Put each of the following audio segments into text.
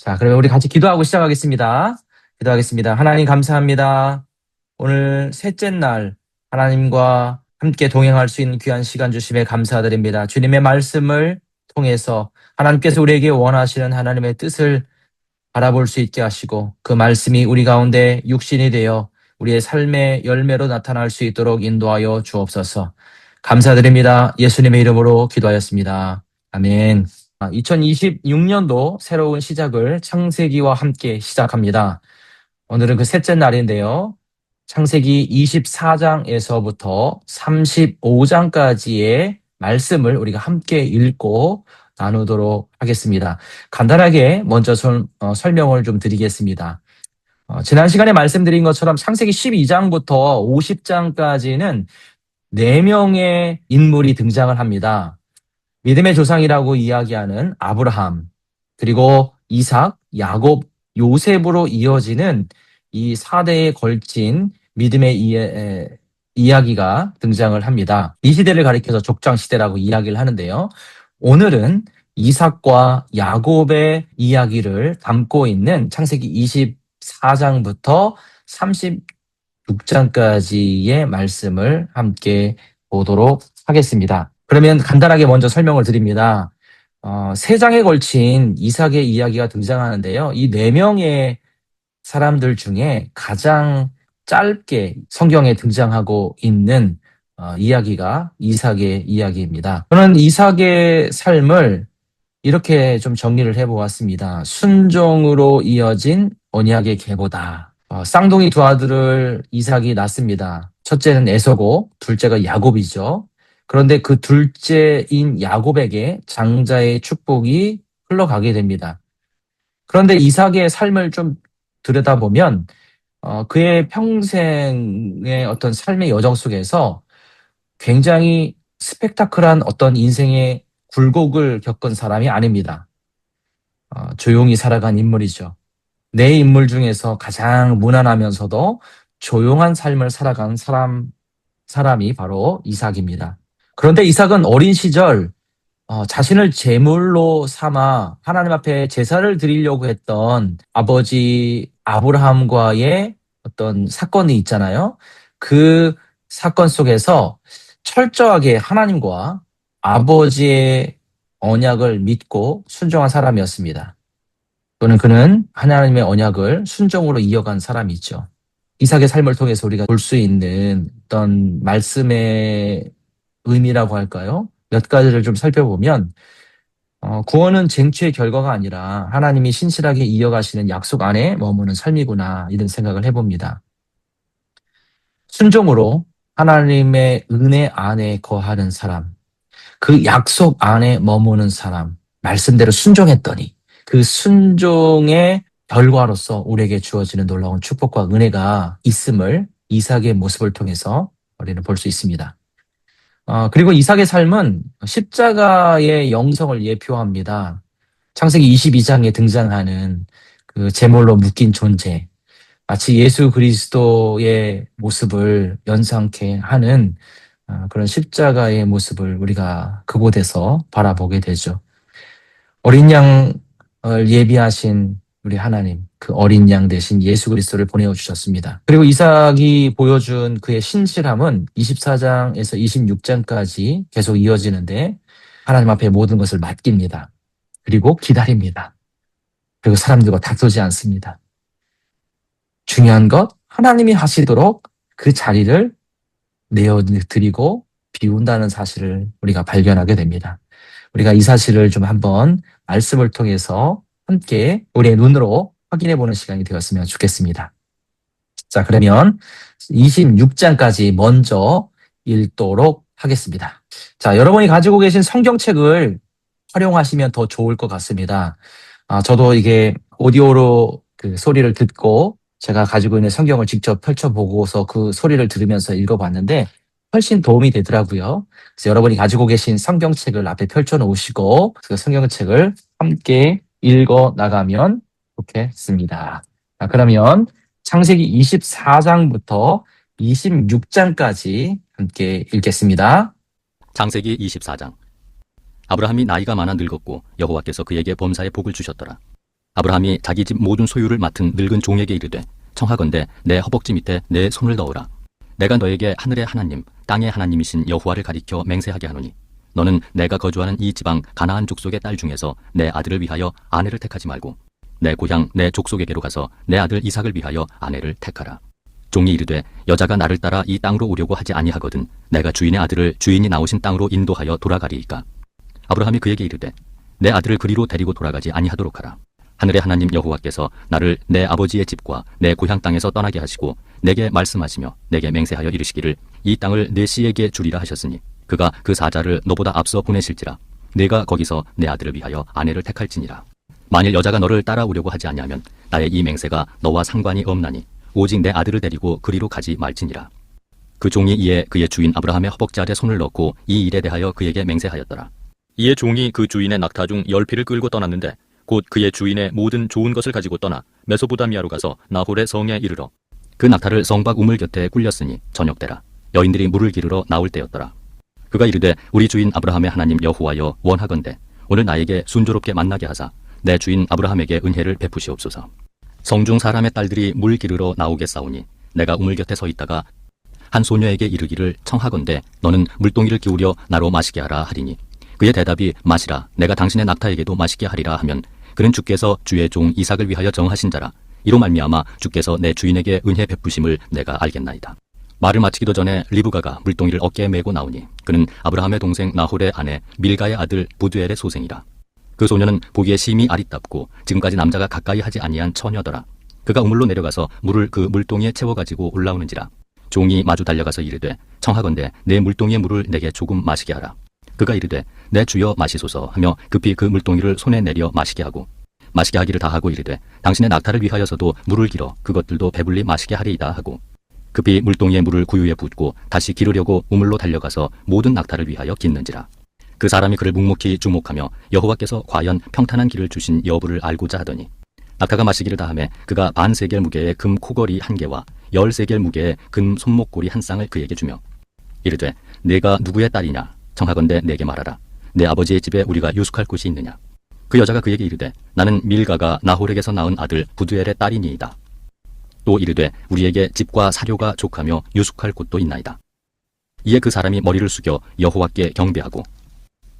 자, 그러면 우리 같이 기도하고 시작하겠습니다. 기도하겠습니다. 하나님 감사합니다. 오늘 셋째 날 하나님과 함께 동행할 수 있는 귀한 시간 주심에 감사드립니다. 주님의 말씀을 통해서 하나님께서 우리에게 원하시는 하나님의 뜻을 바라볼 수 있게 하시고 그 말씀이 우리 가운데 육신이 되어 우리의 삶의 열매로 나타날 수 있도록 인도하여 주옵소서. 감사드립니다. 예수님의 이름으로 기도하였습니다. 아멘. 2026년도 새로운 시작을 창세기와 함께 시작합니다. 오늘은 그 셋째 날인데요. 창세기 24장에서부터 35장까지의 말씀을 우리가 함께 읽고 나누도록 하겠습니다. 간단하게 먼저 설명을 좀 드리겠습니다. 지난 시간에 말씀드린 것처럼 창세기 12장부터 50장까지는 4명의 인물이 등장을 합니다. 믿음의 조상이라고 이야기하는 아브라함, 그리고 이삭, 야곱, 요셉으로 이어지는 이 4대에 걸친 믿음의 이야기가 등장을 합니다. 이 시대를 가리켜서 족장시대라고 이야기를 하는데요. 오늘은 이삭과 야곱의 이야기를 담고 있는 창세기 24장부터 36장까지의 말씀을 함께 보도록 하겠습니다. 그러면 간단하게 먼저 설명을 드립니다. 3장에 걸친 이삭의 이야기가 등장하는데요. 이 4명의 사람들 중에 가장 짧게 성경에 등장하고 있는 이야기가 이삭의 이야기입니다. 저는 이삭의 삶을 이렇게 좀 정리를 해보았습니다. 순종으로 이어진 언약의 계보다. 쌍둥이 두 아들을 이삭이 낳습니다. 첫째는 에서고 둘째가 야곱이죠. 그런데 그 둘째인 야곱에게 장자의 축복이 흘러가게 됩니다. 그런데 이삭의 삶을 좀 들여다보면 그의 평생의 어떤 삶의 여정 속에서 굉장히 스펙타클한 어떤 인생의 굴곡을 겪은 사람이 아닙니다. 조용히 살아간 인물이죠. 네 인물 중에서 가장 무난하면서도 조용한 삶을 살아간 사람이 바로 이삭입니다. 그런데 이삭은 어린 시절 자신을 제물로 삼아 하나님 앞에 제사를 드리려고 했던 아버지 아브라함과의 어떤 사건이 있잖아요. 그 사건 속에서 철저하게 하나님과 아버지의 언약을 믿고 순종한 사람이었습니다. 또는 그는 하나님의 언약을 순종으로 이어간 사람이죠. 이삭의 삶을 통해서 우리가 볼 수 있는 어떤 말씀의 의미라고 할까요? 몇 가지를 좀 살펴보면 구원은 쟁취의 결과가 아니라 하나님이 신실하게 이어가시는 약속 안에 머무는 삶이구나 이런 생각을 해봅니다. 순종으로 하나님의 은혜 안에 거하는 사람, 그 약속 안에 머무는 사람, 말씀대로 순종했더니 그 순종의 결과로서 우리에게 주어지는 놀라운 축복과 은혜가 있음을 이삭의 모습을 통해서 우리는 볼 수 있습니다. 그리고 이삭의 삶은 십자가의 영성을 예표합니다. 창세기 22장에 등장하는 그 제물로 묶인 존재, 마치 예수 그리스도의 모습을 연상케 하는 그런 십자가의 모습을 우리가 그곳에서 바라보게 되죠. 어린 양을 예비하신 우리 하나님, 그 어린 양 대신 예수 그리스도를 보내어 주셨습니다. 그리고 이삭이 보여준 그의 신실함은 24장에서 26장까지 계속 이어지는데 하나님 앞에 모든 것을 맡깁니다. 그리고 기다립니다. 그리고 사람들과 다투지 않습니다. 중요한 것, 하나님이 하시도록 그 자리를 내어드리고 비운다는 사실을 우리가 발견하게 됩니다. 우리가 이 사실을 좀 한번 말씀을 통해서 함께 우리의 눈으로 확인해 보는 시간이 되었으면 좋겠습니다. 자, 그러면 26장까지 먼저 읽도록 하겠습니다. 자, 여러분이 가지고 계신 성경책을 활용하시면 더 좋을 것 같습니다. 저도 이게 오디오로 그 소리를 듣고 제가 가지고 있는 성경을 직접 펼쳐보고서 그 소리를 들으면서 읽어봤는데 훨씬 도움이 되더라고요. 그래서 여러분이 가지고 계신 성경책을 앞에 펼쳐놓으시고 그 성경책을 함께 읽어 나가면 좋겠습니다. 자, 그러면 창세기 24장부터 26장까지 함께 읽겠습니다. 창세기 24장. 아브라함이 나이가 많아 늙었고 여호와께서 그에게 범사의 복을 주셨더라. 아브라함이 자기 집 모든 소유를 맡은 늙은 종에게 이르되 청하건대 내 허벅지 밑에 내 손을 넣으라. 내가 너에게 하늘의 하나님 땅의 하나님이신 여호와를 가리켜 맹세하게 하노니 너는 내가 거주하는 이 지방 가나안 족속의 딸 중에서 내 아들을 위하여 아내를 택하지 말고 내 고향 내 족속에게로 가서 내 아들 이삭을 위하여 아내를 택하라. 종이 이르되 여자가 나를 따라 이 땅으로 오려고 하지 아니하거든 내가 주인의 아들을 주인이 나오신 땅으로 인도하여 돌아가리이까. 아브라함이 그에게 이르되 내 아들을 그리로 데리고 돌아가지 아니하도록 하라. 하늘의 하나님 여호와께서 나를 내 아버지의 집과 내 고향 땅에서 떠나게 하시고 내게 말씀하시며 내게 맹세하여 이르시기를 이 땅을 내 씨에게 주리라 하셨으니 그가 그 사자를 너보다 앞서 보내실지라 내가 거기서 내 아들을 위하여 아내를 택할지니라. 만일 여자가 너를 따라오려고 하지 아니하면 나의 이 맹세가 너와 상관이 없나니 오직 내 아들을 데리고 그리로 가지 말지니라. 그 종이 이에 그의 주인 아브라함의 허벅지 아래 손을 넣고 이 일에 대하여 그에게 맹세하였더라. 이에 종이 그 주인의 낙타 중 10匹를 끌고 떠났는데 곧 그의 주인의 모든 좋은 것을 가지고 떠나 메소포다미아로 가서 나홀의 성에 이르러 그 낙타를 성박 우물 곁에 꿀렸으니 저녁때라 여인들이 물을 기르러 나올 때였더라. 그가 이르되 우리 주인 아브라함의 하나님 여호와여 원하건대 오늘 나에게 순조롭게 만나게 하사 내 주인 아브라함에게 은혜를 베푸시옵소서. 성중 사람의 딸들이 물 기르러 나오겠사오니 내가 우물 곁에 서 있다가 한 소녀에게 이르기를 청하건대 너는 물동이를 기울여 나로 마시게 하라 하리니 그의 대답이 마시라 내가 당신의 낙타에게도 마시게 하리라 하면 그는 주께서 주의 종 이삭을 위하여 정하신 자라 이로 말미암아 주께서 내 주인에게 은혜 베푸심을 내가 알겠나이다. 말을 마치기도 전에 리브가가 물동이를 어깨에 메고 나오니 그는 아브라함의 동생 나홀의 아내 밀가의 아들 부두엘의 소생이라. 그 소녀는 보기에 심히 아리답고 지금까지 남자가 가까이 하지 아니한 처녀더라. 그가 우물로 내려가서 물을 그 물동이에 채워가지고 올라오는지라. 종이 마주 달려가서 이르되 청하건대 내 물동이의 물을 내게 조금 마시게 하라. 그가 이르되 내 주여 마시소서 하며 급히 그 물동이를 손에 내려 마시게 하고 마시게 하기를 다하고 이르되 당신의 낙타를 위하여서도 물을 길어 그것들도 배불리 마시게 하리이다 하고 급히 물동이의 물을 구유에 붓고 다시 기르려고 우물로 달려가서 모든 낙타를 위하여 깃는지라. 그 사람이 그를 묵묵히 주목하며 여호와께서 과연 평탄한 길을 주신 여부를 알고자 하더니 낙타가 마시기를 다하매 그가 반세겔 무게의 금 코걸이 1개와 10세겔 무게의 금 손목고리 1쌍을 그에게 주며 이르되 네가 누구의 딸이냐 청하건대 내게 말하라. 내 아버지의 집에 우리가 유숙할 곳이 있느냐. 그 여자가 그에게 이르되 나는 밀가가 나홀에게서 낳은 아들 부두엘의 딸이니이다. 또 이르되 우리에게 집과 사료가 족하며 유숙할 곳도 있나이다. 이에 그 사람이 머리를 숙여 여호와께 경배하고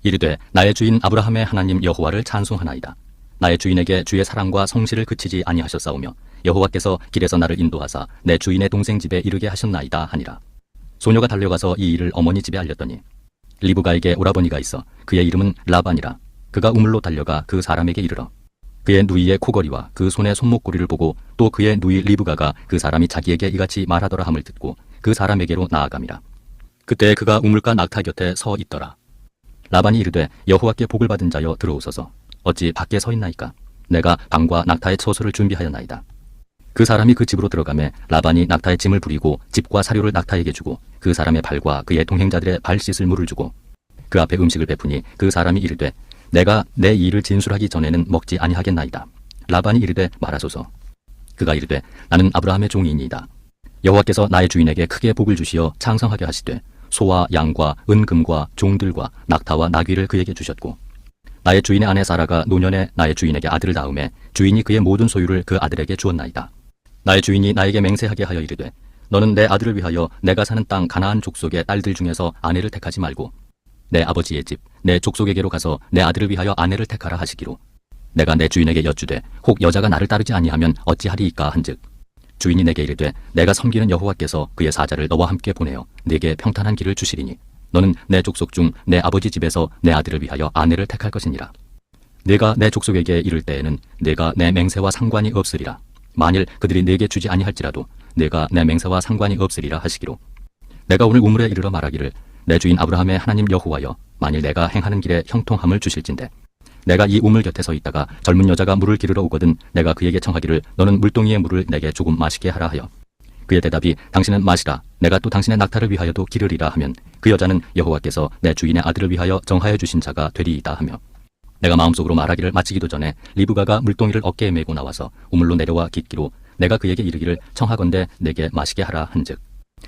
이르되 나의 주인 아브라함의 하나님 여호와를 찬송하나이다. 나의 주인에게 주의 사랑과 성실을 그치지 아니하셨사오며 여호와께서 길에서 나를 인도하사 내 주인의 동생 집에 이르게 하셨나이다 하니라. 소녀가 달려가서 이 일을 어머니 집에 알렸더니 리브가에게 오라버니가 있어 그의 이름은 라반이라. 그가 우물로 달려가 그 사람에게 이르러 그의 누이의 코걸이와 그 손의 손목고리를 보고 또 그의 누이 리브가가 그 사람이 자기에게 이같이 말하더라 함을 듣고 그 사람에게로 나아감이라. 그때 그가 우물가 낙타 곁에 서 있더라. 라반이 이르되 여호와께 복을 받은 자여 들어오소서. 어찌 밖에 서 있나이까. 내가 방과 낙타의 처소를 준비하였나이다. 그 사람이 그 집으로 들어가매 라반이 낙타의 짐을 부리고 집과 사료를 낙타에게 주고 그 사람의 발과 그의 동행자들의 발 씻을 물을 주고 그 앞에 음식을 베푸니 그 사람이 이르되 내가 내 일을 진술하기 전에는 먹지 아니하겠나이다. 라반이 이르되 말하소서. 그가 이르되 나는 아브라함의 종이니이다. 여호와께서 나의 주인에게 크게 복을 주시어 창성하게 하시되 소와 양과 은금과 종들과 낙타와 나귀를 그에게 주셨고 나의 주인의 아내 사라가 노년에 나의 주인에게 아들을 낳음에 주인이 그의 모든 소유를 그 아들에게 주었나이다. 나의 주인이 나에게 맹세하게 하여 이르되 너는 내 아들을 위하여 내가 사는 땅 가나안 족속의 딸들 중에서 아내를 택하지 말고 내 아버지의 집 내 족속에게로 가서 내 아들을 위하여 아내를 택하라 하시기로 내가 내 주인에게 여쭈되 혹 여자가 나를 따르지 아니하면 어찌하리이까 한즉 주인이 내게 이르되 내가 섬기는 여호와께서 그의 사자를 너와 함께 보내어 네게 평탄한 길을 주시리니 너는 내 족속 중 내 아버지 집에서 내 아들을 위하여 아내를 택할 것이니라. 내가 내 족속에게 이를 때에는 내가 내 맹세와 상관이 없으리라. 만일 그들이 내게 주지 아니할지라도 내가 내 맹세와 상관이 없으리라 하시기로 내가 오늘 우물에 이르러 말하기를 내 주인 아브라함의 하나님 여호와여 만일 내가 행하는 길에 형통함을 주실진대 내가 이 우물 곁에 서 있다가 젊은 여자가 물을 기르러 오거든 내가 그에게 청하기를 너는 물동이의 물을 내게 조금 마시게 하라 하여 그의 대답이 당신은 마시라 내가 또 당신의 낙타를 위하여도 기르리라 하면 그 여자는 여호와께서 내 주인의 아들을 위하여 정하여 주신 자가 되리이다 하며 내가 마음속으로 말하기를 마치기도 전에 리브가가 물동이를 어깨에 메고 나와서 우물로 내려와 깃기로 내가 그에게 이르기를 청하건대 내게 마시게 하라 한즉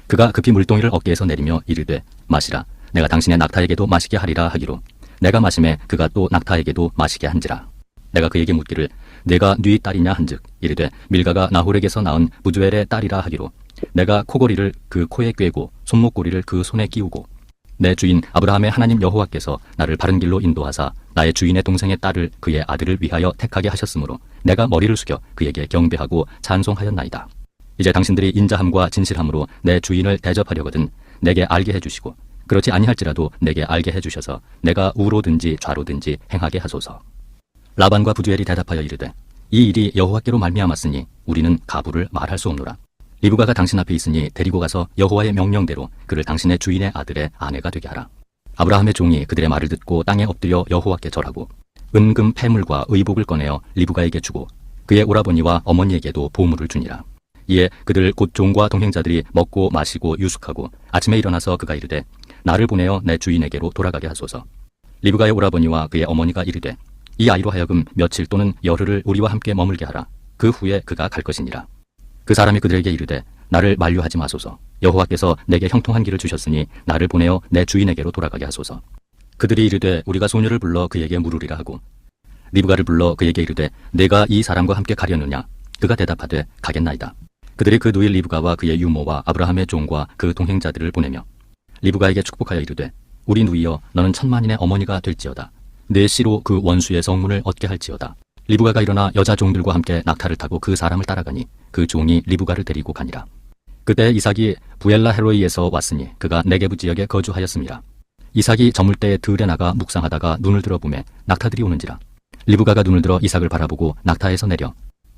그가 급히 물동이를 어깨에서 내리며 이르되 마시라 내가 당신의 낙타에게도 마시게 하리라 하기로 내가 마심에 그가 또 낙타에게도 마시게 한지라. 내가 그에게 묻기를 내가 네 딸이냐 한즉 이르되 밀가가 나홀에게서 낳은 부두엘의 딸이라 하기로 내가 코고리를 그 코에 꿰고 손목고리를 그 손에 끼우고 내 주인 아브라함의 하나님 여호와께서 나를 바른 길로 인도하사 나의 주인의 동생의 딸을 그의 아들을 위하여 택하게 하셨으므로 내가 머리를 숙여 그에게 경배하고 찬송하였나이다. 이제 당신들이 인자함과 진실함으로 내 주인을 대접하려거든 내게 알게 해주시고 그렇지 아니할지라도 내게 알게 해주셔서 내가 우로든지 좌로든지 행하게 하소서. 라반과 부두엘이 대답하여 이르되 이 일이 여호와께로 말미암았으니 우리는 가부를 말할 수 없노라. 리브가가 당신 앞에 있으니 데리고 가서 여호와의 명령대로 그를 당신의 주인의 아들의 아내가 되게 하라. 아브라함의 종이 그들의 말을 듣고 땅에 엎드려 여호와께 절하고 은금 패물과 의복을 꺼내어 리브가에게 주고 그의 오라버니와 어머니에게도 보물을 주니라. 이에 그들 곧 종과 동행자들이 먹고 마시고 유숙하고 아침에 일어나서 그가 이르되 나를 보내어 내 주인에게로 돌아가게 하소서. 리브가의 오라버니와 그의 어머니가 이르되 이 아이로 하여금 며칠 또는 열흘을 우리와 함께 머물게 하라. 그 후에 그가 갈 것이니라. 그 사람이 그들에게 이르되 나를 만류하지 마소서. 여호와께서 내게 형통한 길을 주셨으니 나를 보내어 내 주인에게로 돌아가게 하소서. 그들이 이르되 우리가 소녀를 불러 그에게 물으리라 하고 리브가를 불러 그에게 이르되 내가 이 사람과 함께 가려느냐. 그가 대답하되 가겠나이다. 그들이 그 누이 리브가와 그의 유모와 아브라함의 종과 그 동행자들을 보내며 리브가에게 축복하여 이르되 우리 누이여 너는 천만인의 어머니가 될지어다. 내 씨로 그 원수의 성문을 얻게 할지어다. 리브가가 일어나 여자 종들과 함께 낙타를 타고 그 사람을 따라가니 그 종이 리브가를 데리고 가니라. 그때 이삭이 부엘라 헤로이에서 왔으니 그가 네게부 지역에 거주하였습니다. 이삭이 저물 때에 들에 나가 묵상하다가 눈을 들어보매 낙타들이 오는지라. 리브가가 눈을 들어 이삭을 바라보고 낙타에서 내려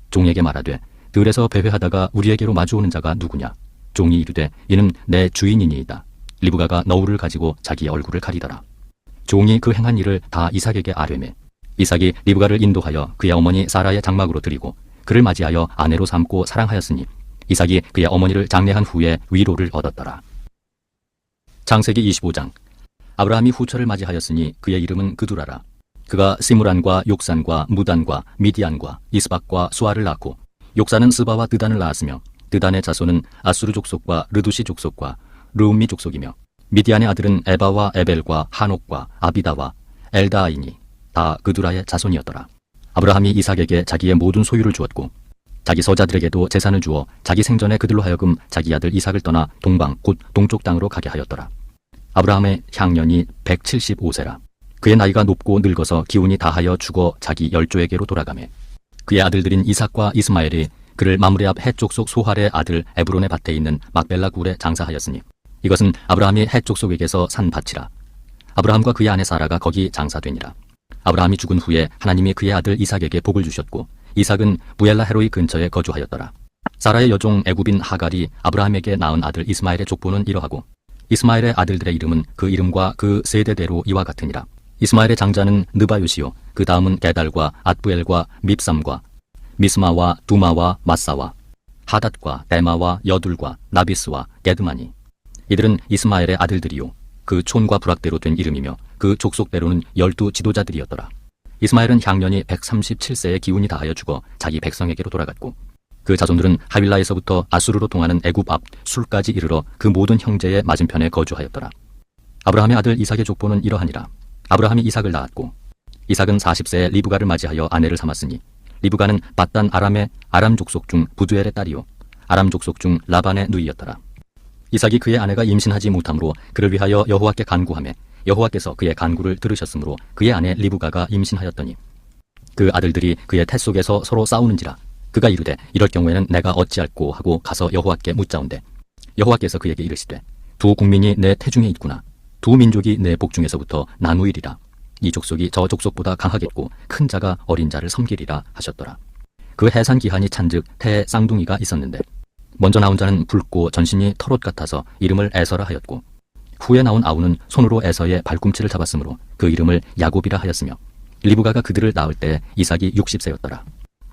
종에게 말하되 들에서 배회하다가 우리에게로 마주오는 자가 누구냐. 종이 이르되 이는 내 주인이니이다. 리브가가 너울을 가지고 자기 얼굴을 가리더라. 종이 그 행한 일을 다 이삭에게 아뢰매 이삭이 리브가를 인도하여 그의 어머니 사라의 장막으로 드리고 그를 맞이하여 아내로 삼고 사랑하였으니 이삭이 그의 어머니를 장례한 후에 위로를 얻었더라. 창세기 25장. 아브라함이 후처를 맞이하였으니 그의 이름은 그두라라. 그가 시므란과 욕산과 무단과 미디안과 이스박과 수아를 낳고 욕산은 스바와 드단을 낳았으며 드단의 자손은 아수르 족속과 르두시 족속과 르움미 족속이며 미디안의 아들은 에바와 에벨과 한옥과 아비다와 엘다아이니 다 그두라의 자손이었더라. 아브라함이 이삭에게 자기의 모든 소유를 주었고 자기 서자들에게도 재산을 주어 자기 생전에 그들로 하여금 자기 아들 이삭을 떠나 동방 곧 동쪽 땅으로 가게 하였더라. 아브라함의 향년이 175세라. 그의 나이가 높고 늙어서 기운이 다하여 죽어 자기 열조에게로 돌아가매 그의 아들들인 이삭과 이스마엘이 그를 마므레 앞 해쪽 속 소할의 아들 에브론의 밭에 있는 막벨라 굴에 장사하였으니 이것은 아브라함이 해쪽 속에게서 산 밭이라. 아브라함과 그의 아내 사라가 거기 장사되니라. 아브라함이 죽은 후에 하나님이 그의 아들 이삭에게 복을 주셨고 이삭은 부엘라 헤로이 근처에 거주하였더라. 사라의 여종 애굽인 하갈이 아브라함에게 낳은 아들 이스마엘의 족보는 이러하고 이스마엘의 아들들의 이름은 그 이름과 그 세대대로 이와 같으니라. 이스마엘의 장자는 느바요시요 그 다음은 게달과 앗부엘과 밉삼과 미스마와 두마와 마사와 하닷과 데마와 여둘과 나비스와 게드마니. 이들은 이스마엘의 아들들이요 그 촌과 부락대로 된 이름이며 그 족속대로는 12 지도자들이었더라. 이스마엘은 향년이 137세의 기운이 다하여 죽어 자기 백성에게로 돌아갔고 그 자손들은 하윌라에서부터 아수르로 통하는 애굽 앞 술까지 이르러 그 모든 형제의 맞은편에 거주하였더라. 아브라함의 아들 이삭의 족보는 이러하니라. 아브라함이 이삭을 낳았고 이삭은 40세에 리브가를 맞이하여 아내를 삼았으니 리브가는 밧단 아람의 아람 족속 중 부두엘의 딸이요 아람 족속 중 라반의 누이였더라. 이삭이 그의 아내가 임신하지 못함으로 그를 위하여 여호와께 간구하매 여호와께서 그의 간구를 들으셨으므로 그의 아내 리브가가 임신하였더니 그 아들들이 그의 태 속에서 서로 싸우는지라. 그가 이르되 이럴 경우에는 내가 어찌할꼬 하고 가서 여호와께 묻자온대 여호와께서 그에게 이르시되 두 국민이 내 태중에 있구나. 두 민족이 내 복중에서부터 나누이리라. 이 족속이 저 족속보다 강하겠고 큰 자가 어린 자를 섬기리라 하셨더라. 그 해산 기한이 찬즉 태에 쌍둥이가 있었는데 먼저 나온 자는 붉고 전신이 털옷 같아서 이름을 에서라 하였고 후에 나온 아우는 손으로 에서의 발꿈치를 잡았으므로 그 이름을 야곱이라 하였으며 리브가가 그들을 낳을 때 이삭이 60세였더라.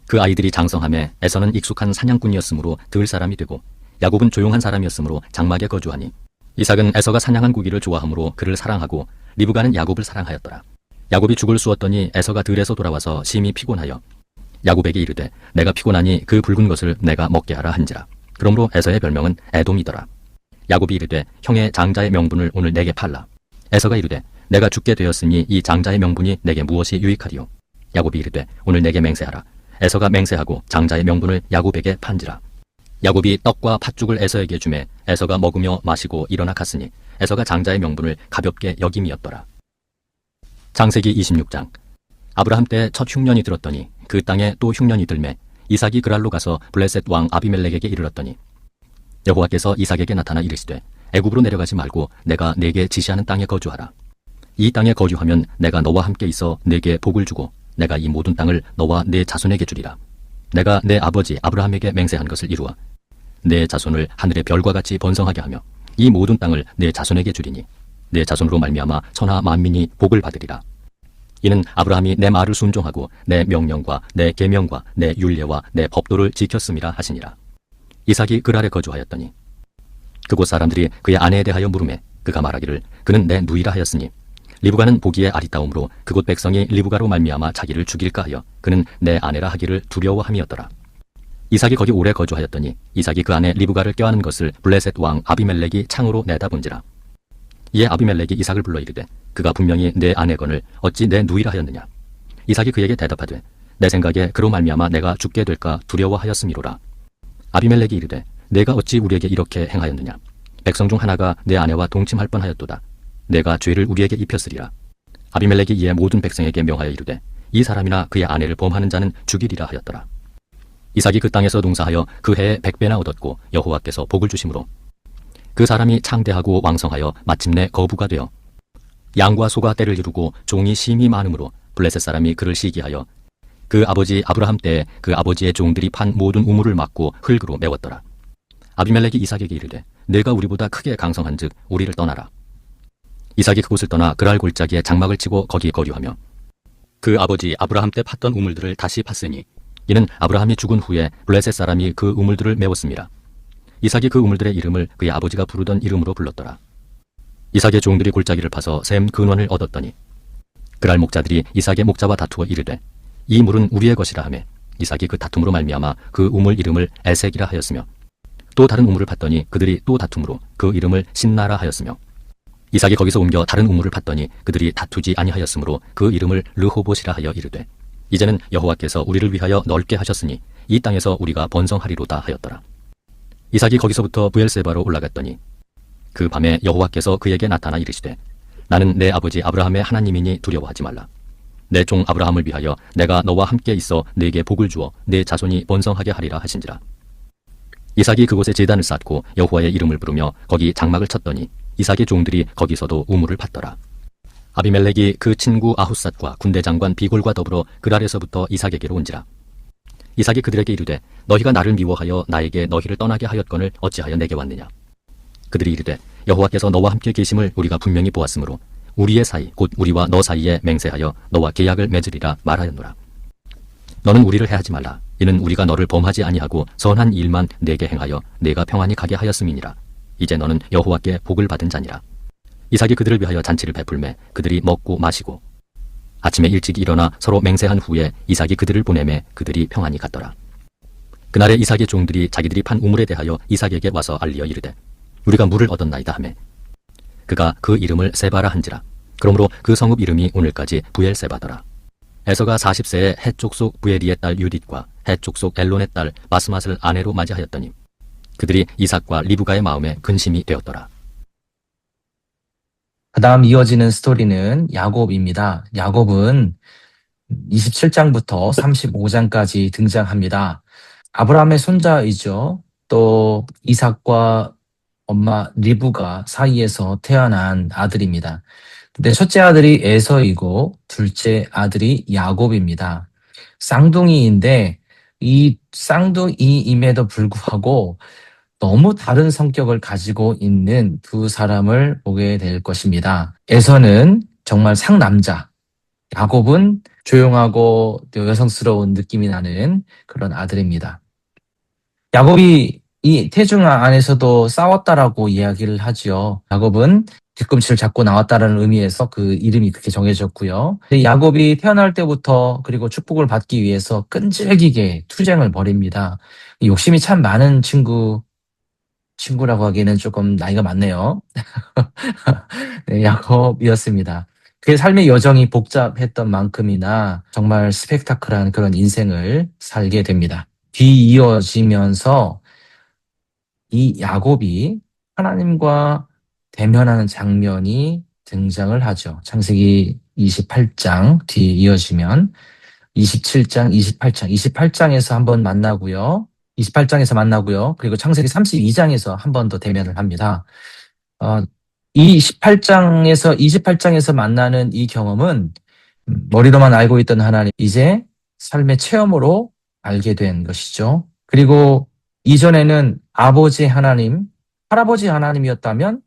그 아이들이 장성함에 에서는 익숙한 사냥꾼이었으므로 들 사람이 되고 야곱은 조용한 사람이었으므로 장막에 거주하니 이삭은 에서가 사냥한 고기를 좋아하므로 그를 사랑하고 리브가는 야곱을 사랑하였더라. 야곱이 죽을 쑤었더니 에서가 들에서 돌아와서 심히 피곤하여 야곱에게 이르되 내가 피곤하니 그 붉은 것을 내가 먹게 하라 한지라. 그러므로 에서의 별명은 에돔이더라. 야곱이 이르되 형의 장자의 명분을 오늘 내게 팔라. 에서가 이르되 내가 죽게 되었으니 이 장자의 명분이 내게 무엇이 유익하리요. 야곱이 이르되 오늘 내게 맹세하라. 에서가 맹세하고 장자의 명분을 야곱에게 판지라. 야곱이 떡과 팥죽을 에서에게 주매 에서가 먹으며 마시고 일어나 갔으니 에서가 장자의 명분을 가볍게 여김이었더라. 창세기 26장. 아브라함 때 첫 흉년이 들었더니 그 땅에 또 흉년이 들매 이삭이 그랄로 가서 블레셋 왕 아비멜렉에게 이르렀더니 여호와께서 이삭에게 나타나 이르시되 애굽으로 내려가지 말고 내가 네게 지시하는 땅에 거주하라. 이 땅에 거주하면 내가 너와 함께 있어 네게 복을 주고 내가 이 모든 땅을 너와 네 자손에게 주리라. 내가 내 아버지 아브라함에게 맹세한 것을 이루어 내 자손을 하늘의 별과 같이 번성하게 하며 이 모든 땅을 내 자손에게 주리니 내 자손으로 말미암아 천하 만민이 복을 받으리라. 이는 아브라함이 내 말을 순종하고 내 명령과 내 계명과 내 율례와 내 법도를 지켰음이라 하시니라. 이삭이 그랄에 거주하였더니 그곳 사람들이 그의 아내에 대하여 물으매 그가 말하기를 그는 내 누이라 하였으니 리브가는 보기에 아리따움으로 그곳 백성이 리브가로 말미암아 자기를 죽일까 하여 그는 내 아내라 하기를 두려워함이었더라. 이삭이 거기 오래 거주하였더니 이삭이 그 아내 리브가를 껴안은 것을 블레셋 왕 아비멜렉이 창으로 내다본지라. 이에 아비멜렉이 이삭을 불러 이르되 그가 분명히 내 아내건을 어찌 내 누이라 하였느냐. 이삭이 그에게 대답하되 내 생각에 그로 말미암아 내가 죽게 될까 두려워하였음이로라. 아비멜렉이 이르되 내가 어찌 우리에게 이렇게 행하였느냐. 백성 중 하나가 내 아내와 동침할 뻔하였도다. 내가 죄를 우리에게 입혔으리라. 아비멜렉이 이에 모든 백성에게 명하여 이르되 이 사람이나 그의 아내를 범하는 자는 죽이리라 하였더라. 이삭이 그 땅에서 농사하여 그 해에 100배나 얻었고 여호와께서 복을 주심으로 그 사람이 창대하고 왕성하여 마침내 거부가 되어 양과 소가 때를 이루고 종이 심히 많으므로 블레셋 사람이 그를 시기하여 그 아버지 아브라함 때에 그 아버지의 종들이 판 모든 우물을 막고 흙으로 메웠더라. 아비멜렉이 이삭에게 이르되 내가 우리보다 크게 강성한즉 우리를 떠나라. 이삭이 그곳을 떠나 그랄 골짜기에 장막을 치고 거기 거류하며 그 아버지 아브라함 때 팠던 우물들을 다시 팠으니 이는 아브라함이 죽은 후에 블레셋 사람이 그 우물들을 메웠습니다. 이삭이 그 우물들의 이름을 그의 아버지가 부르던 이름으로 불렀더라. 이삭의 종들이 골짜기를 파서 샘 근원을 얻었더니 그랄 목자들이 이삭의 목자와 다투어 이르되 이 물은 우리의 것이라 하매 이삭이 그 다툼으로 말미암아 그 우물 이름을 에색이라 하였으며 또 다른 우물을 팠더니 그들이 또 다툼으로 그 이름을 신나라 하였으며 이삭이 거기서 옮겨 다른 우물을 팠더니 그들이 다투지 아니하였으므로 그 이름을 르호봇이라 하여 이르되 이제는 여호와께서 우리를 위하여 넓게 하셨으니 이 땅에서 우리가 번성하리로다 하였더라. 이삭이 거기서부터 브엘세바로 올라갔더니 그 밤에 여호와께서 그에게 나타나 이르시되 나는 내 아버지 아브라함의 하나님이니 두려워하지 말라. 내 종 아브라함을 위하여 내가 너와 함께 있어 네게 복을 주어 네 자손이 번성하게 하리라 하신지라. 이삭이 그곳에 제단을 쌓고 여호와의 이름을 부르며 거기 장막을 쳤더니 이삭의 종들이 거기서도 우물을 팠더라. 아비멜렉이 그 친구 아훗삿과 군대 장관 비골과 더불어 그랄에서부터 이삭에게로 온지라. 이삭이 그들에게 이르되 너희가 나를 미워하여 나에게 너희를 떠나게 하였거늘 어찌하여 내게 왔느냐. 그들이 이르되 여호와께서 너와 함께 계심을 우리가 분명히 보았으므로 우리의 사이 곧 우리와 너 사이에 맹세하여 너와 계약을 맺으리라 말하였노라. 너는 우리를 해하지 말라. 이는 우리가 너를 범하지 아니하고 선한 일만 내게 행하여 내가 평안히 가게 하였음이니라. 이제 너는 여호와께 복을 받은 자니라. 이삭이 그들을 위하여 잔치를 베풀매 그들이 먹고 마시고 아침에 일찍 일어나 서로 맹세한 후에 이삭이 그들을 보내매 그들이 평안히 갔더라. 그날에 이삭의 종들이 자기들이 판 우물에 대하여 이삭에게 와서 알리어 이르되 우리가 물을 얻었나이다 하매 그가 그 이름을 세바라 한지라. 그러므로 그 성읍 이름이 오늘까지 부엘세바더라. 에서가 40세에 헷 족속 부엘리의 딸 유딧과 헷 족속 엘론의 딸 바스맛을 아내로 맞이하였더니 그들이 이삭과 리브가의 마음에 근심이 되었더라. 그 다음 이어지는 스토리는 야곱입니다. 야곱은 27장부터 35장까지 등장합니다. 아브라함의 손자이죠. 또 이삭과 엄마 리브가 사이에서 태어난 아들입니다. 근데 첫째 아들이 에서이고 둘째 아들이 야곱입니다. 쌍둥이인데 이 쌍둥이임에도 불구하고 너무 다른 성격을 가지고 있는 두 사람을 보게 될 것입니다. 에서는 정말 상남자, 야곱은 조용하고 또 여성스러운 느낌이 나는 그런 아들입니다. 야곱이 이 태중아 안에서도 싸웠다라고 이야기를 하지요. 야곱은 뒤꿈치를 잡고 나왔다라는 의미에서 그 이름이 그렇게 정해졌고요. 야곱이 태어날 때부터 그리고 축복을 받기 위해서 끈질기게 투쟁을 벌입니다. 욕심이 참 많은 친구라고 하기에는 조금 나이가 많네요. 네, 야곱이었습니다. 그의 삶의 여정이 복잡했던 만큼이나 정말 스펙타클한 그런 인생을 살게 됩니다. 뒤이어지면서 이 야곱이 하나님과 대면하는 장면이 등장을 하죠. 창세기 28장 뒤에 이어지면 27장, 28장, 28장에서 한번 만나고요. 28장에서 만나고요. 그리고 창세기 32장에서 한 번 더 대면을 합니다. 이 18장에서 28장에서 만나는 이 경험은 머리로만 알고 있던 하나님, 이제 삶의 체험으로 알게 된 것이죠. 그리고 이전에는 아버지 하나님, 할아버지 하나님이었다면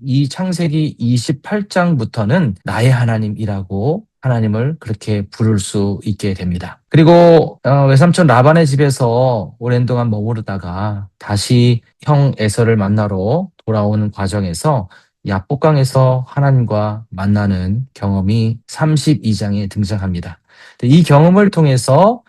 이 창세기 28장부터는 나의 하나님이라고 하나님을 그렇게 부를 수 있게 됩니다. 그리고 외삼촌 라반의 집에서 오랜 동안 머무르다가 다시 형 에서를 만나러 돌아오는 과정에서 야복강에서 하나님과 만나는 경험이 32장에 등장합니다. 이 경험을 통해서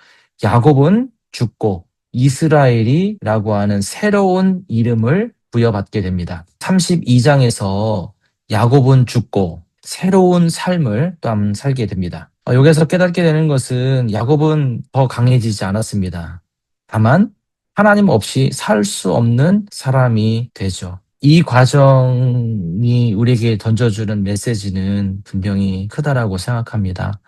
야곱은 죽고 이스라엘이라고 하는 새로운 이름을 부여받게 됩니다. 32장에서 야곱은 죽고 새로운 삶을 또 한번 살게 됩니다. 여기서 깨닫게 되는 것은 야곱은 더 강해지지 않았습니다. 다만 하나님 없이 살 수 없는 사람이 되죠. 이 과정이 우리에게 던져주는 메시지는 분명히 크다라고 생각합니다.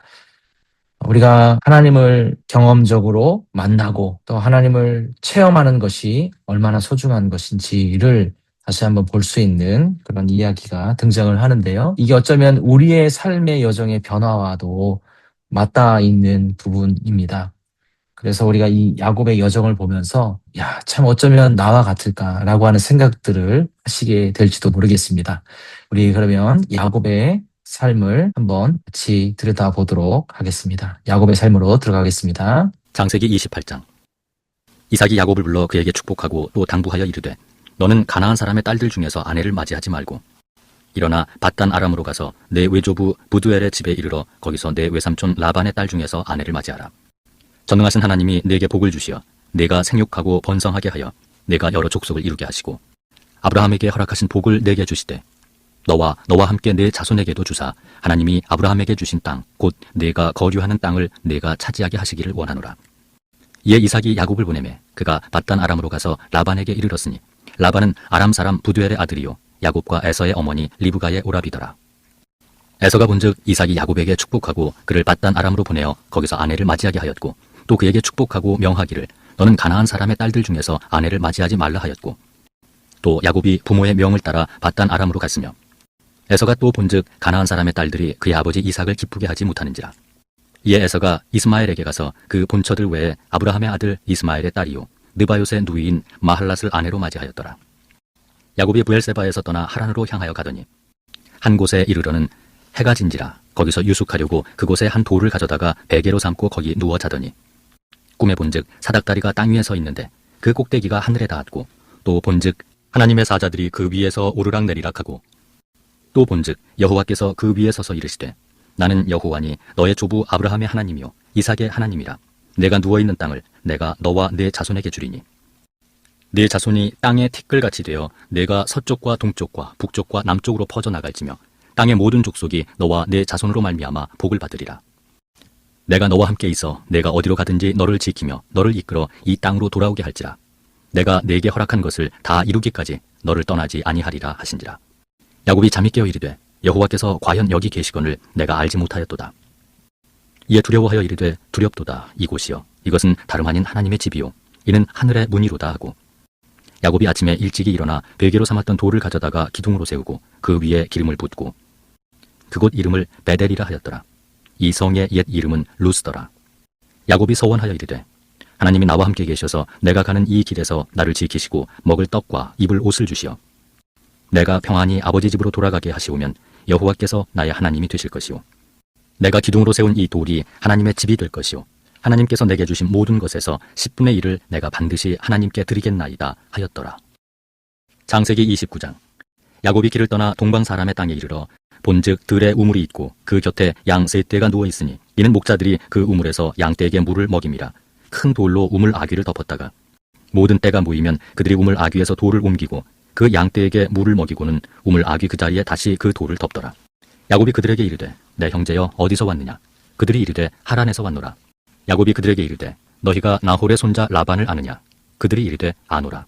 우리가 하나님을 경험적으로 만나고 또 하나님을 체험하는 것이 얼마나 소중한 것인지를 다시 한번 볼 수 있는 그런 이야기가 등장을 하는데요. 이게 어쩌면 우리의 삶의 여정의 변화와도 맞닿아 있는 부분입니다. 그래서 우리가 이 야곱의 여정을 보면서 야, 참 어쩌면 나와 같을까라고 하는 생각들을 하시게 될지도 모르겠습니다. 우리 그러면 야곱의 삶을 한번 같이 들여다보도록 하겠습니다. 야곱의 삶으로 들어가겠습니다. 창세기 28장. 이삭이 야곱을 불러 그에게 축복하고 또 당부하여 이르되 너는 가나안 사람의 딸들 중에서 아내를 맞이하지 말고 일어나 밧단 아람으로 가서 내 외조부 부두엘의 집에 이르러 거기서 내 외삼촌 라반의 딸 중에서 아내를 맞이하라. 전능하신 하나님이 내게 복을 주시어 내가 생육하고 번성하게 하여 내가 여러 족속을 이루게 하시고 아브라함에게 허락하신 복을 내게 주시되 너와 함께 내 자손에게도 주사 하나님이 아브라함에게 주신 땅 곧 내가 거류하는 땅을 내가 차지하게 하시기를 원하노라. 이에 이삭이 야곱을 보내매 그가 밧단 아람으로 가서 라반에게 이르렀으니 라반은 아람 사람 부두엘의 아들이요 야곱과 에서의 어머니 리브가의 오라비더라. 에서가 본즉 이삭이 야곱에게 축복하고 그를 밧단 아람으로 보내어 거기서 아내를 맞이하게 하였고 또 그에게 축복하고 명하기를 너는 가나안 사람의 딸들 중에서 아내를 맞이하지 말라 하였고 또 야곱이 부모의 명을 따라 밧단 아람으로 갔으며 에서가 또 본즉 가나안 사람의 딸들이 그의 아버지 이삭을 기쁘게 하지 못하는지라. 이에 에서가 이스마엘에게 가서 그 본처들 외에 아브라함의 아들 이스마엘의 딸이요 느바요의 누이인 마할랏을 아내로 맞이하였더라. 야곱이 브엘세바에서 떠나 하란으로 향하여 가더니 한 곳에 이르러는 해가 진지라. 거기서 유숙하려고 그곳에 한 돌을 가져다가 베개로 삼고 거기 누워 자더니 꿈에 본즉 사닥다리가 땅 위에 서 있는데 그 꼭대기가 하늘에 닿았고 또 본즉 하나님의 사자들이 그 위에서 오르락내리락 하고 또 본즉 여호와께서 그 위에 서서 이르시되 나는 여호와니 너의 조부 아브라함의 하나님이요 이삭의 하나님이라. 내가 누워있는 땅을 내가 너와 네 자손에게 주리니 네 자손이 땅의 티끌같이 되어 내가 서쪽과 동쪽과 북쪽과 남쪽으로 퍼져나갈지며 땅의 모든 족속이 너와 네 자손으로 말미암아 복을 받으리라. 내가 너와 함께 있어 내가 어디로 가든지 너를 지키며 너를 이끌어 이 땅으로 돌아오게 할지라. 내가 네게 허락한 것을 다 이루기까지 너를 떠나지 아니하리라 하신지라. 야곱이 잠이 깨어 이르되 여호와께서 과연 여기 계시거늘 내가 알지 못하였도다. 이에 두려워하여 이르되 두렵도다. 이곳이여 이것은 다름 아닌 하나님의 집이요 이는 하늘의 문이로다 하고 야곱이 아침에 일찍이 일어나 베개로 삼았던 돌을 가져다가 기둥으로 세우고 그 위에 기름을 붓고 그곳 이름을 베델이라 하였더라. 이 성의 옛 이름은 루스더라. 야곱이 서원하여 이르되 하나님이 나와 함께 계셔서 내가 가는 이 길에서 나를 지키시고 먹을 떡과 입을 옷을 주시어 내가 평안히 아버지 집으로 돌아가게 하시오면 여호와께서 나의 하나님이 되실 것이요 내가 기둥으로 세운 이 돌이 하나님의 집이 될 것이요 하나님께서 내게 주신 모든 것에서 10분의 1을 내가 반드시 하나님께 드리겠나이다 하였더라. 창세기 29장. 야곱이 길을 떠나 동방 사람의 땅에 이르러 본즉 들에 우물이 있고 그 곁에 양 세 떼가 누워 있으니 이는 목자들이 그 우물에서 양 떼에게 물을 먹임이라. 큰 돌로 우물 아귀를 덮었다가 모든 떼가 모이면 그들이 우물 아귀에서 돌을 옮기고 그 양 떼에게 물을 먹이고는 우물 아귀 그 자리에 다시 그 돌을 덮더라. 야곱이 그들에게 이르되 내 형제여 어디서 왔느냐? 그들이 이르되 하란에서 왔노라. 야곱이 그들에게 이르되 너희가 나홀의 손자 라반을 아느냐? 그들이 이르되 아노라.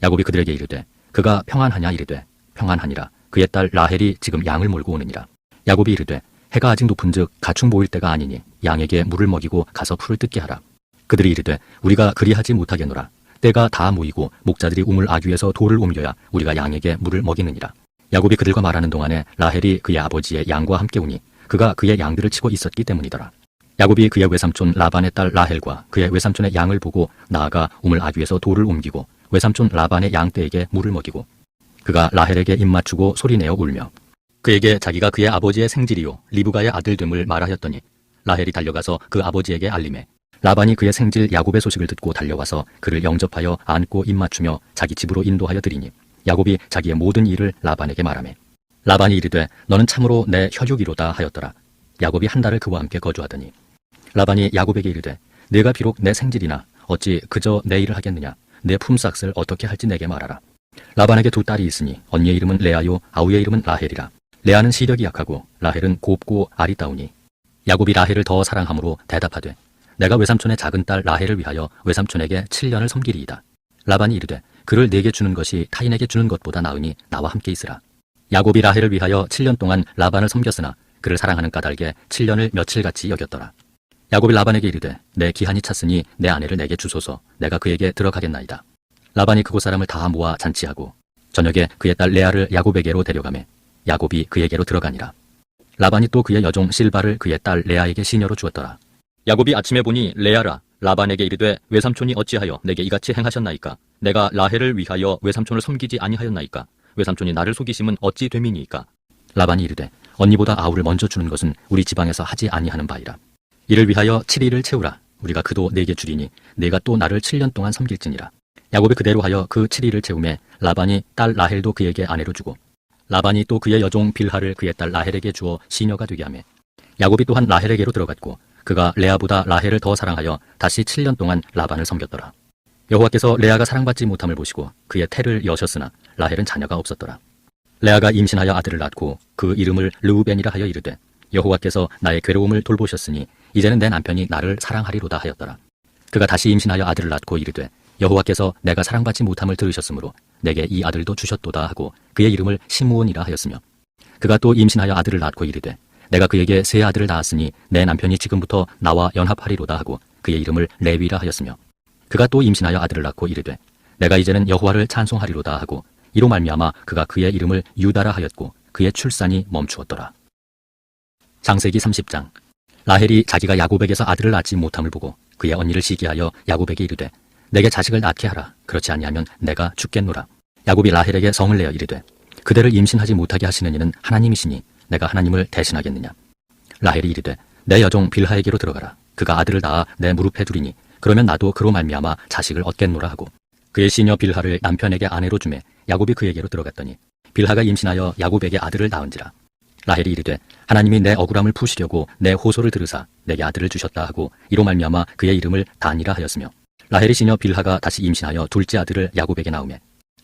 야곱이 그들에게 이르되 그가 평안하냐? 이르되 평안하니라. 그의 딸 라헬이 지금 양을 몰고 오느니라. 야곱이 이르되 해가 아직 높은즉 가축 모일 때가 아니니 양에게 물을 먹이고 가서 풀을 뜯게 하라. 그들이 이르되 우리가 그리하지 못하겠노라. 때가 다 모이고 목자들이 우물 아귀에서 돌을 옮겨야 우리가 양에게 물을 먹이느니라. 야곱이 그들과 말하는 동안에 라헬이 그의 아버지의 양과 함께 오니 그가 그의 양들을 치고 있었기 때문이더라. 야곱이 그의 외삼촌 라반의 딸 라헬과 그의 외삼촌의 양을 보고 나아가 우물 아귀에서 돌을 옮기고 외삼촌 라반의 양떼에게 물을 먹이고 그가 라헬에게 입맞추고 소리내어 울며 그에게 자기가 그의 아버지의 생질이요 리브가의 아들 됨을 말하였더니 라헬이 달려가서 그 아버지에게 알림해 라반이 그의 생질 야곱의 소식을 듣고 달려와서 그를 영접하여 안고 입맞추며 자기 집으로 인도하여 드리니 야곱이 자기의 모든 일을 라반에게 말하매 라반이 이르되 너는 참으로 내 혈육이로다 하였더라. 야곱이 한 달을 그와 함께 거주하더니 라반이 야곱에게 이르되 네가 비록 내 생질이나 어찌 그저 내 일을 하겠느냐? 내 품삯을 어떻게 할지 내게 말하라. 라반에게 두 딸이 있으니 언니의 이름은 레아요 아우의 이름은 라헬이라. 레아는 시력이 약하고 라헬은 곱고 아리따우니 야곱이 라헬을 더 사랑함으로 대답하되 내가 외삼촌의 작은 딸 라헬을 위하여 외삼촌에게 7년을 섬기리이다. 라반이 이르되 그를 네게 주는 것이 타인에게 주는 것보다 나으니 나와 함께 있으라. 야곱이 라헬을 위하여 7년 동안 라반을 섬겼으나 그를 사랑하는 까닭에 7년을 며칠같이 여겼더라. 야곱이 라반에게 이르되 내 기한이 찼으니 내 아내를 내게 주소서. 내가 그에게 들어가겠나이다. 라반이 그곳 사람을 다 모아 잔치하고 저녁에 그의 딸 레아를 야곱에게로 데려가매 야곱이 그에게로 들어가니라. 라반이 또 그의 여종 실바를 그의 딸 레아에게 시녀로 주었더라. 야곱이 아침에 보니 레아라 라반에게 이르되 외삼촌이 어찌하여 내게 이같이 행하셨나이까? 내가 라헬을 위하여 외삼촌을 섬기지 아니하였나이까? 외삼촌이 나를 속이심은 어찌 됨이니이까? 라반이 이르되 언니보다 아우를 먼저 주는 것은 우리 지방에서 하지 아니하는 바이라. 이를 위하여 7일을 채우라. 우리가 그도 네게 주리니 네가 또 나를 7년 동안 섬길지니라. 야곱이 그대로 하여 그 7일을 채우매 라반이 딸 라헬도 그에게 아내로 주고 라반이 또 그의 여종 빌하를 그의 딸 라헬에게 주어 시녀가 되게 하매 야곱이 또한 라헬에게로 들어갔고 그가 레아보다 라헬을 더 사랑하여 다시 7년 동안 라반을 섬겼더라. 여호와께서 레아가 사랑받지 못함을 보시고 그의 태를 여셨으나 라헬은 자녀가 없었더라. 레아가 임신하여 아들을 낳고 그 이름을 르우벤이라 하여 이르되 여호와께서 나의 괴로움을 돌보셨으니 이제는 내 남편이 나를 사랑하리로다 하였더라. 그가 다시 임신하여 아들을 낳고 이르되 여호와께서 내가 사랑받지 못함을 들으셨으므로 내게 이 아들도 주셨도다 하고 그의 이름을 시므온이라 하였으며 그가 또 임신하여 아들을 낳고 이르되 내가 그에게 세 아들을 낳았으니 내 남편이 지금부터 나와 연합하리로다 하고 그의 이름을 레위라 하였으며 그가 또 임신하여 아들을 낳고 이르되 내가 이제는 여호와를 찬송하리로다 하고 이로 말미암아 그가 그의 이름을 유다라 하였고 그의 출산이 멈추었더라. 창세기 30장. 라헬이 자기가 야곱에게서 아들을 낳지 못함을 보고 그의 언니를 시기하여 야곱에게 이르되 내게 자식을 낳게 하라. 그렇지 아니하면 내가 죽겠노라. 야곱이 라헬에게 성을 내어 이르되 그대를 임신하지 못하게 하시는 이는 하나님이시니 내가 하나님을 대신하겠느냐. 라헬이 이르되 내 여종 빌하에게로 들어가라. 그가 아들을 낳아 내 무릎에 두리니 그러면 나도 그로 말미암아 자식을 얻겠노라 하고 그의 시녀 빌하를 남편에게 아내로 주매 야곱이 그에게로 들어갔더니 빌하가 임신하여 야곱에게 아들을 낳은지라. 라헬이 이르되 하나님이 내 억울함을 푸시려고 내 호소를 들으사 내게 아들을 주셨다 하고 이로 말미암아 그의 이름을 단이라 하였으며 라헬의 시녀 빌하가 다시 임신하여 둘째 아들을 야곱에게 낳으매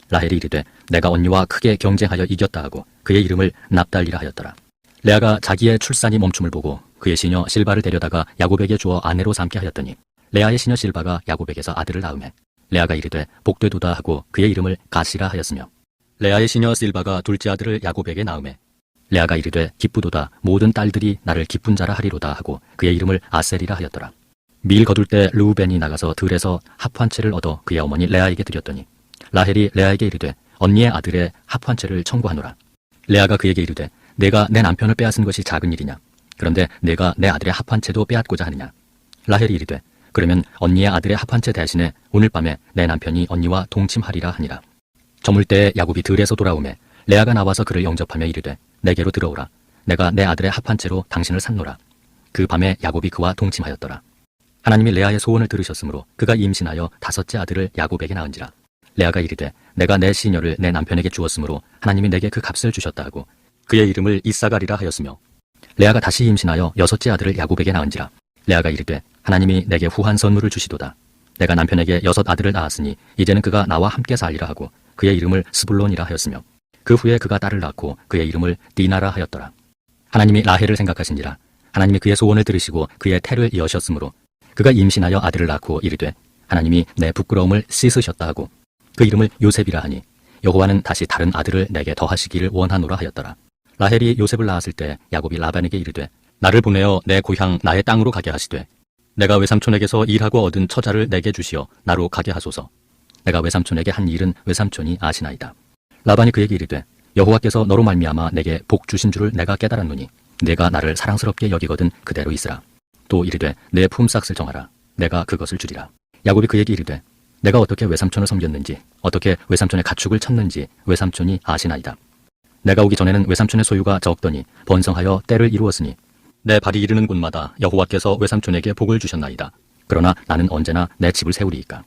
라헬이 이르되 내가 언니와 크게 경쟁하여 이겼다 하고 그의 이름을 납달리라 하였더라. 레아가 자기의 출산이 멈춤을 보고 그의 시녀 실바를 데려다가 야곱에게 주어 아내로 삼게 하였더니 레아의 시녀 실바가 야곱에게서 아들을 낳으매 레아가 이르되 복되도다 하고 그의 이름을 가시라 하였으며 레아의 시녀 실바가 둘째 아들을 야곱에게 낳으매 레아가 이르되 기쁘도다 모든 딸들이 나를 기쁜 자라 하리로다 하고 그의 이름을 아셀이라 하였더라. 밀 거둘 때 르우벤이 나가서 들에서 합 한 채를 얻어 그의 어머니 레아에게 드렸더니 라헬이 레아에게 이르되 언니의 아들의 합 한 채를 청구하노라. 레아가 그에게 이르되 내가 내 남편을 빼앗은 것이 작은 일이냐. 그런데 내가 내 아들의 합 한 채도 빼앗고자 하느냐. 라헬이 이르되 그러면 언니의 아들의 합 한 채 대신에 오늘 밤에 내 남편이 언니와 동침하리라 하니라. 저물 때에 야곱이 들에서 돌아오매 레아가 나와서 그를 영접하며 이르되 내게로 들어오라. 내가 내 아들의 합 한 채로 당신을 샀노라. 그 밤에 야곱이 그와 동침하였더라. 하나님이 레아의 소원을 들으셨으므로 그가 임신하여 다섯째 아들을 야곱에게 낳은지라. 레아가 이르되 내가 내 시녀를 내 남편에게 주었으므로 하나님이 내게 그 값을 주셨다 하고 그의 이름을 이사가리라 하였으며 레아가 다시 임신하여 여섯째 아들을 야곱에게 낳은지라. 레아가 이르되 하나님이 내게 후한 선물을 주시도다. 내가 남편에게 여섯 아들을 낳았으니 이제는 그가 나와 함께 살리라 하고 그의 이름을 스불론이라 하였으며 그 후에 그가 딸을 낳고 그의 이름을 디나라 하였더라. 하나님이 라헬을 생각하신지라. 하나님이 그의 소원을 들으시고 그의 태를 여셨으므로 그가 임신하여 아들을 낳고 이르되 하나님이 내 부끄러움을 씻으셨다 하고 그 이름을 요셉이라 하니 여호와는 다시 다른 아들을 내게 더하시기를 원하노라 하였더라. 라헬이 요셉을 낳았을 때 야곱이 라반에게 이르되 나를 보내어 내 고향 나의 땅으로 가게 하시되 내가 외삼촌에게서 일하고 얻은 처자를 내게 주시어 나로 가게 하소서. 내가 외삼촌에게 한 일은 외삼촌이 아시나이다. 라반이 그에게 이르되 여호와께서 너로 말미암아 내게 복 주신 줄을 내가 깨달았노니 내가 나를 사랑스럽게 여기거든 그대로 있으라. 또 이르되 내 품삯을 정하라. 내가 그것을 주리라. 야곱이 그에게 이르되 내가 어떻게 외삼촌을 섬겼는지 어떻게 외삼촌의 가축을 쳤는지 외삼촌이 아시나이다. 내가 오기 전에는 외삼촌의 소유가 적더니 번성하여 때를 이루었으니 내 발이 이르는 곳마다 여호와께서 외삼촌에게 복을 주셨나이다. 그러나 나는 언제나 내 집을 세우리이까.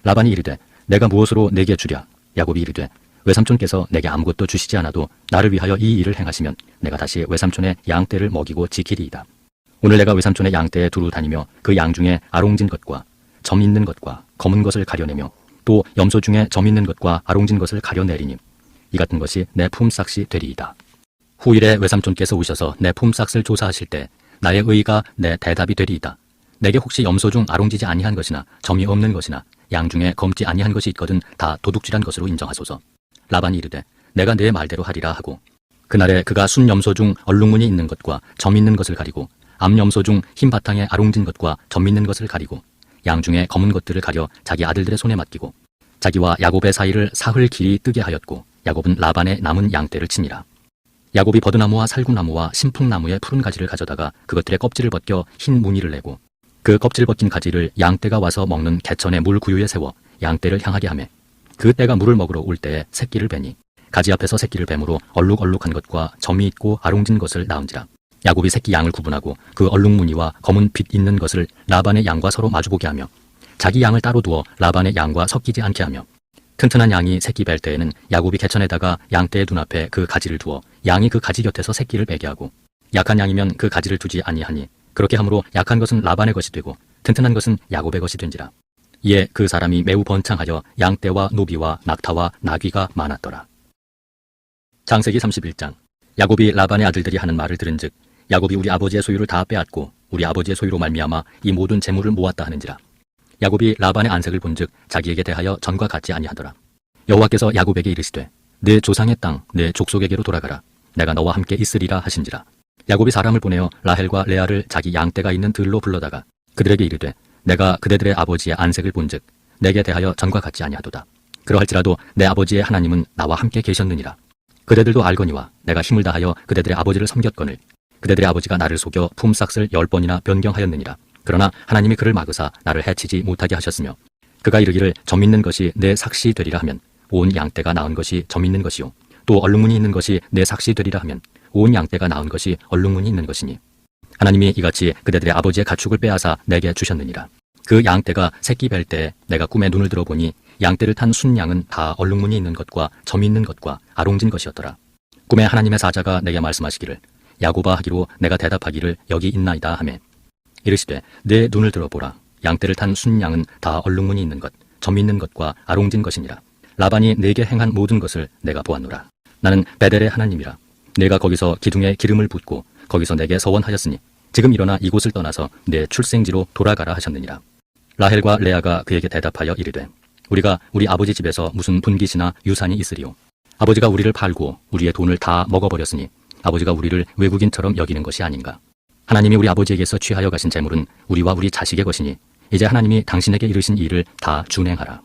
라반이 이르되 내가 무엇으로 내게 주랴. 야곱이 이르되 외삼촌께서 내게 아무것도 주시지 않아도 나를 위하여 이 일을 행하시면 내가 다시 외삼촌의 양떼를 먹이고 지키리이다. 오늘 내가 외삼촌의 양떼에 두루 다니며 그 양 중에 아롱진 것과 점 있는 것과 검은 것을 가려내며 또 염소 중에 점 있는 것과 아롱진 것을 가려내리니 이 같은 것이 내 품삯이 되리이다. 후일에 외삼촌께서 오셔서 내 품삯을 조사하실 때 나의 의가 내 대답이 되리이다. 내게 혹시 염소 중 아롱지지 아니한 것이나 점이 없는 것이나 양 중에 검지 아니한 것이 있거든 다 도둑질한 것으로 인정하소서. 라반이 이르되 내가 네 말대로 하리라 하고 그날에 그가 순 염소 중 얼룩무늬 있는 것과 점 있는 것을 가리고 암 염소 중 흰 바탕에 아롱진 것과 점 있는 것을 가리고 양 중에 검은 것들을 가려 자기 아들들의 손에 맡기고 자기와 야곱의 사이를 사흘 길이 뜨게 하였고 야곱은 라반의 남은 양떼를 치니라. 야곱이 버드나무와 살구나무와 신풍나무의 푸른 가지를 가져다가 그것들의 껍질을 벗겨 흰 무늬를 내고 그 껍질 벗긴 가지를 양떼가 와서 먹는 개천의 물 구유에 세워 양떼를 향하게 하매 그 떼가 물을 먹으러 올 때에 새끼를 베니 가지 앞에서 새끼를 뱀으로 얼룩얼룩한 것과 점이 있고 아롱진 것을 낳은지라. 야곱이 새끼 양을 구분하고 그 얼룩무늬와 검은 빛 있는 것을 라반의 양과 서로 마주보게 하며 자기 양을 따로 두어 라반의 양과 섞이지 않게 하며 튼튼한 양이 새끼 뵐 때에는 야곱이 개천에다가 양떼의 눈앞에 그 가지를 두어 양이 그 가지 곁에서 새끼를 베게 하고 약한 양이면 그 가지를 두지 아니하니 그렇게 함으로 약한 것은 라반의 것이 되고 튼튼한 것은 야곱의 것이 된지라. 이에 그 사람이 매우 번창하여 양떼와 노비와 낙타와 나귀가 많았더라. 창세기 31장. 야곱이 라반의 아들들이 하는 말을 들은즉 야곱이 우리 아버지의 소유를 다 빼앗고 우리 아버지의 소유로 말미암아 이 모든 재물을 모았다 하는지라. 야곱이 라반의 안색을 본즉 자기에게 대하여 전과 같지 아니하더라. 여호와께서 야곱에게 이르시되 내 조상의 땅 내 족속에게로 돌아가라. 내가 너와 함께 있으리라 하신지라. 야곱이 사람을 보내어 라헬과 레아를 자기 양떼가 있는 들로 불러다가 그들에게 이르되 내가 그대들의 아버지의 안색을 본즉 내게 대하여 전과 같지 아니하도다. 그러할지라도 내 아버지의 하나님은 나와 함께 계셨느니라. 그대들도 알거니와 내가 힘을 다하여 그대들의 아버지를 섬겼거늘 그대들의 아버지가 나를 속여 품삯을 10번이나 변경하였느니라. 그러나 하나님이 그를 막으사 나를 해치지 못하게 하셨으며 그가 이르기를 점 있는 것이 내 삭시 되리라 하면 온 양떼가 낳은 것이 점 있는 것이요 또 얼룩무늬 있는 것이 내 삭시 되리라 하면 온 양떼가 낳은 것이 얼룩무늬 있는 것이니 하나님이 이같이 그대들의 아버지의 가축을 빼앗아 내게 주셨느니라. 그 양떼가 새끼 뵐 때 내가 꿈에 눈을 들어보니 양떼를 탄 순양은 다 얼룩무늬 있는 것과 점 있는 것과 아롱진 것이었더라. 꿈에 하나님의 사자가 내게 말씀하시기를 야곱아 하기로 내가 대답하기를 여기 있나이다 하매 이르시되 내 눈을 들어보라. 양떼를 탄 순양은 다 얼룩무늬 있는 것, 점 있는 것과 아롱진 것이니라. 라반이 내게 행한 모든 것을 내가 보았노라. 나는 베델의 하나님이라. 내가 거기서 기둥에 기름을 붓고 거기서 내게 서원하였으니 지금 일어나 이곳을 떠나서 내 출생지로 돌아가라 하셨느니라. 라헬과 레아가 그에게 대답하여 이르되 우리가 우리 아버지 집에서 무슨 분깃이나 유산이 있으리요. 아버지가 우리를 팔고 우리의 돈을 다 먹어버렸으니 아버지가 우리를 외국인처럼 여기는 것이 아닌가. 하나님이 우리 아버지에게서 취하여 가신 재물은 우리와 우리 자식의 것이니 이제 하나님이 당신에게 이르신 일을 다 준행하라.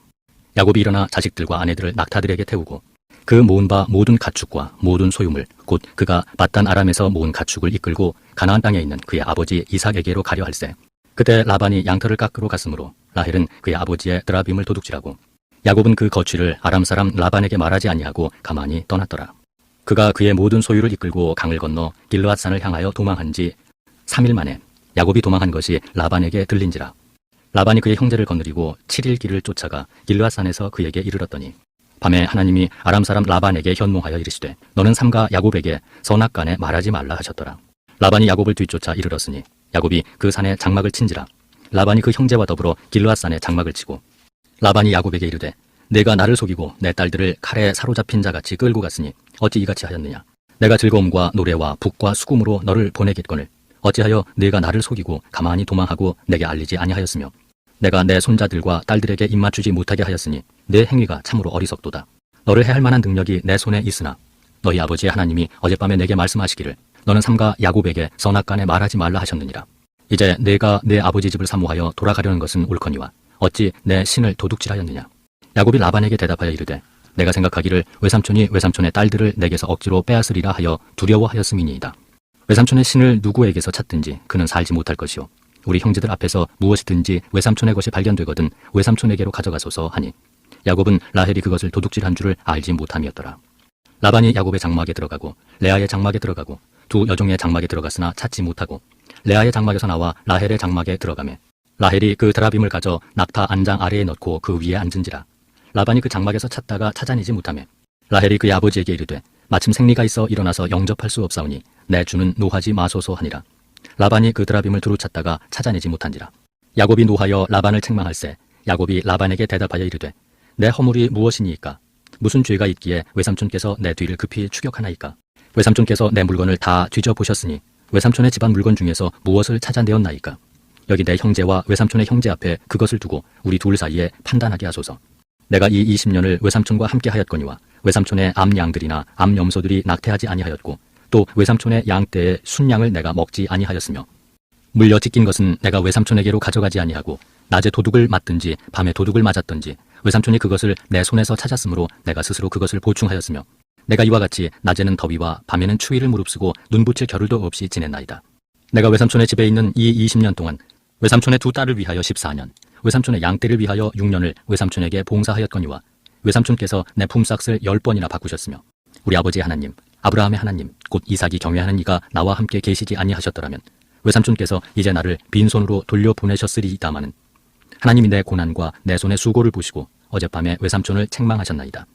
야곱이 일어나 자식들과 아내들을 낙타들에게 태우고 그 모은 바 모든 가축과 모든 소유물 곧 그가 밧단 아람에서 모은 가축을 이끌고 가나안 땅에 있는 그의 아버지 이삭에게로 가려 할세. 그때 라반이 양털을 깎으러 갔으므로 라헬은 그의 아버지의 드라빔을 도둑질하고 야곱은 그 거취를 아람 사람 라반에게 말하지 아니하고 가만히 떠났더라. 그가 그의 모든 소유를 이끌고 강을 건너 길르앗산을 향하여 도망한 지 3일 만에 야곱이 도망한 것이 라반에게 들린지라. 라반이 그의 형제를 거느리고 7일 길을 쫓아가 길르앗산에서 그에게 이르렀더니 밤에 하나님이 아람 사람 라반에게 현몽하여 이르시되 너는 삼가 야곱에게 선악간에 말하지 말라 하셨더라. 라반이 야곱을 뒤쫓아 이르렀으니 야곱이 그 산에 장막을 친지라. 라반이 그 형제와 더불어 길르앗산에 장막을 치고 라반이 야곱에게 이르되 내가 나를 속이고 내 딸들을 칼에 사로잡힌 자같이 끌고 갔으니 어찌 이같이 하였느냐. 내가 즐거움과 노래와 북과 수금으로 너를 보내겠거늘 어찌하여 네가 나를 속이고 가만히 도망하고 내게 알리지 아니하였으며 내가 내 손자들과 딸들에게 입맞추지 못하게 하였으니 내 행위가 참으로 어리석도다. 너를 해할 만한 능력이 내 손에 있으나 너희 아버지의 하나님이 어젯밤에 내게 말씀하시기를 너는 삼가 야곱에게 선악간에 말하지 말라 하셨느니라. 이제 내가 내 아버지 집을 사모하여 돌아가려는 것은 옳거니와 어찌 내 신을 도둑질하였느냐. 야곱이 라반에게 대답하여 이르되 내가 생각하기를 외삼촌이 외삼촌의 딸들을 내게서 억지로 빼앗으리라 하여 두려워하였음이니이다. 외삼촌의 신을 누구에게서 찾든지 그는 살지 못할 것이요 우리 형제들 앞에서 무엇이든지 외삼촌의 것이 발견되거든 외삼촌에게로 가져가소서 하니 야곱은 라헬이 그것을 도둑질한 줄을 알지 못함이었더라. 라반이 야곱의 장막에 들어가고 레아의 장막에 들어가고 두 여종의 장막에 들어갔으나 찾지 못하고 레아의 장막에서 나와 라헬의 장막에 들어가매 라헬이 그 드라빔을 가져 낙타 안장 아래에 넣고 그 위에 앉은지라. 라반이 그 장막에서 찾다가 찾아내지 못하매 라헬이 그의 아버지에게 이르되 마침 생리가 있어 일어나서 영접할 수 없사오니 내 주는 노하지 마소서 하니라. 라반이 그 드라빔을 두루 찾다가 찾아내지 못한지라. 야곱이 노하여 라반을 책망할세 야곱이 라반에게 대답하여 이르되 내 허물이 무엇이니이까? 무슨 죄가 있기에 외삼촌께서 내 뒤를 급히 추격하나이까? 외삼촌께서 내 물건을 다 뒤져보셨으니 외삼촌의 집안 물건 중에서 무엇을 찾아내었나이까? 여기 내 형제와 외삼촌의 형제 앞에 그것을 두고 우리 둘 사이에 판단하게 하소서. 내가 이 20년을 외삼촌과 함께 하였거니와 외삼촌의 암양들이나 암염소들이 낙태하지 아니하였고 또 외삼촌의 양떼의 순양을 내가 먹지 아니하였으며 물려 찢긴 것은 내가 외삼촌에게로 가져가지 아니하고 낮에 도둑을 맞든지 밤에 도둑을 맞았든지 외삼촌이 그것을 내 손에서 찾았으므로 내가 스스로 그것을 보충하였으며 내가 이와 같이 낮에는 더위와 밤에는 추위를 무릅쓰고 눈붙일 겨를도 없이 지냈나이다. 내가 외삼촌의 집에 있는 이 20년 동안 외삼촌의 두 딸을 위하여 14년 외삼촌의 양떼를 위하여 6년을 외삼촌에게 봉사하였거니와 외삼촌께서 내 품삯을 10번이나 바꾸셨으며 우리 아버지의 하나님 아브라함의 하나님 곧 이삭이 경외하는 이가 나와 함께 계시지 아니하셨더라면 외삼촌께서 이제 나를 빈손으로 돌려보내셨으리이다마는 하나님이 내 고난과 내 손의 수고를 보시고 어젯밤에 외삼촌을 책망하셨나이다.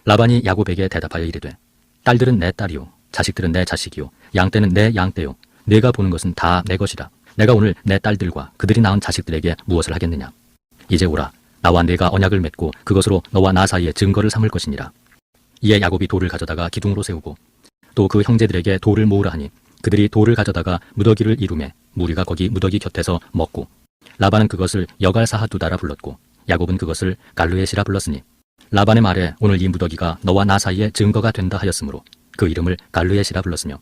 라반이 야곱에게 대답하여 이르되 딸들은 내 딸이요 자식들은 내 자식이요 양떼는 내 양떼요 네가 보는 것은 다 내 것이라. 내가 오늘 내 딸들과 그들이 낳은 자식들에게 무엇을 하겠느냐. 이제 오라 나와 네가 언약을 맺고 그것으로 너와 나 사이에 증거를 삼을 것이니라. 이에 야곱이 돌을 가져다가 기둥으로 세우고 또 그 형제들에게 돌을 모으라 하니 그들이 돌을 가져다가 무더기를 이루매 무리가 거기 무더기 곁에서 먹고 라반은 그것을 여갈사하두다라 불렀고 야곱은 그것을 갈르에시라 불렀으니 라반의 말에 오늘 이 무더기가 너와 나 사이에 증거가 된다 하였으므로 그 이름을 갈르에시라 불렀으며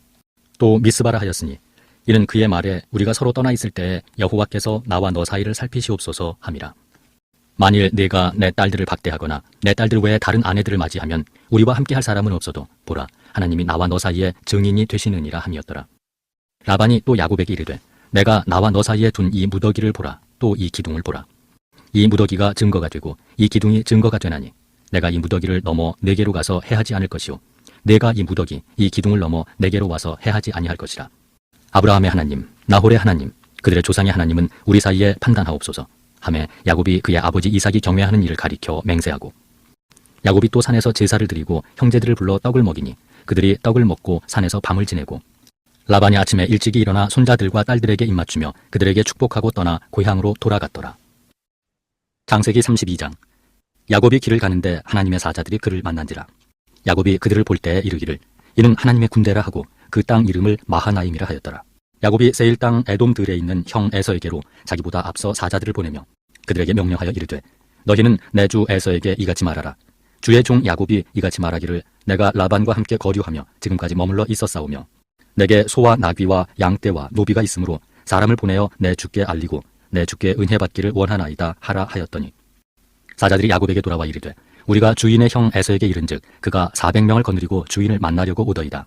또 미스바라 하였으니 이는 그의 말에 우리가 서로 떠나 있을 때에 여호와께서 나와 너 사이를 살피시옵소서 함이라. 만일 네가 내 딸들을 박대하거나 내 딸들 외에 다른 아내들을 맞이하면 우리와 함께할 사람은 없어도 보라 하나님이 나와 너 사이에 증인이 되시느니라 함이었더라. 라반이 또 야곱에게 이르되 내가 나와 너 사이에 둔 이 무더기를 보라 또 이 기둥을 보라. 이 무더기가 증거가 되고 이 기둥이 증거가 되나니 내가 이 무더기를 넘어 네게로 가서 해하지 않을 것이요 내가 이 무더기 이 기둥을 넘어 네게로 와서 해하지 아니할 것이라. 아브라함의 하나님 나홀의 하나님 그들의 조상의 하나님은 우리 사이에 판단하옵소서 하매 야곱이 그의 아버지 이삭이 경외하는 일을 가리켜 맹세하고 야곱이 또 산에서 제사를 드리고 형제들을 불러 떡을 먹이니 그들이 떡을 먹고 산에서 밤을 지내고 라반이 아침에 일찍이 일어나 손자들과 딸들에게 입맞추며 그들에게 축복하고 떠나 고향으로 돌아갔더라. 창세기 32장. 야곱이 길을 가는데 하나님의 사자들이 그를 만난지라. 야곱이 그들을 볼 때에 이르기를 이는 하나님의 군대라 하고 그 땅 이름을 마하나임이라 하였더라. 야곱이 세일 땅 에돔 들에 있는 형 에서에게로 자기보다 앞서 사자들을 보내며 그들에게 명령하여 이르되 너희는 내 주 에서에게 이같이 말하라. 주의 종 야곱이 이같이 말하기를 내가 라반과 함께 거류하며 지금까지 머물러 있었사오며 내게 소와 나귀와 양떼와 노비가 있으므로 사람을 보내어 내 주께 알리고 내 주께 은혜 받기를 원하나이다 하라 하였더니 사자들이 야곱에게 돌아와 이르되 우리가 주인의 형 에서에게 이른즉 그가 400명을 거느리고 주인을 만나려고 오더이다.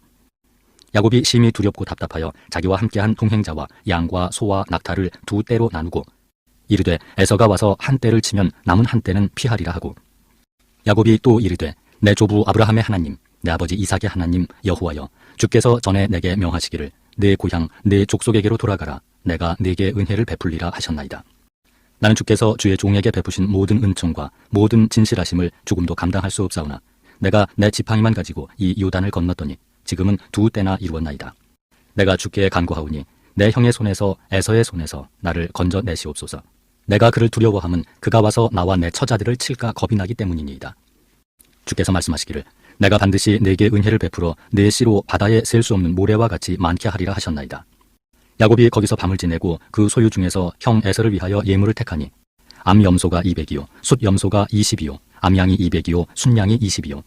야곱이 심히 두렵고 답답하여 자기와 함께한 동행자와 양과 소와 낙타를 두 떼로 나누고 이르되 에서가 와서 한 떼를 치면 남은 한 떼는 피하리라 하고 야곱이 또 이르되 내 조부 아브라함의 하나님 내 아버지 이삭의 하나님 여호와여 주께서 전에 내게 명하시기를 내 고향 내 족속에게로 돌아가라 내가 네게 은혜를 베풀리라 하셨나이다. 나는 주께서 주의 종에게 베푸신 모든 은총과 모든 진실하심을 조금도 감당할 수 없사오나 내가 내 지팡이만 가지고 이 요단을 건넜더니 지금은 두 때나 이루었나이다. 내가 주께 간구하오니 내 형의 손에서 에서의 손에서 나를 건져내시옵소서. 내가 그를 두려워함은 그가 와서 나와 내 처자들을 칠까 겁이 나기 때문이니이다. 주께서 말씀하시기를 내가 반드시 네게 은혜를 베풀어 네 씨로 바다에 셀 수 없는 모래와 같이 많게 하리라 하셨나이다. 야곱이 거기서 밤을 지내고 그 소유 중에서 형 에서를 위하여 예물을 택하니 암염소가 200이요 숫염소가 20이요 암양이 200이요 순양이 20이요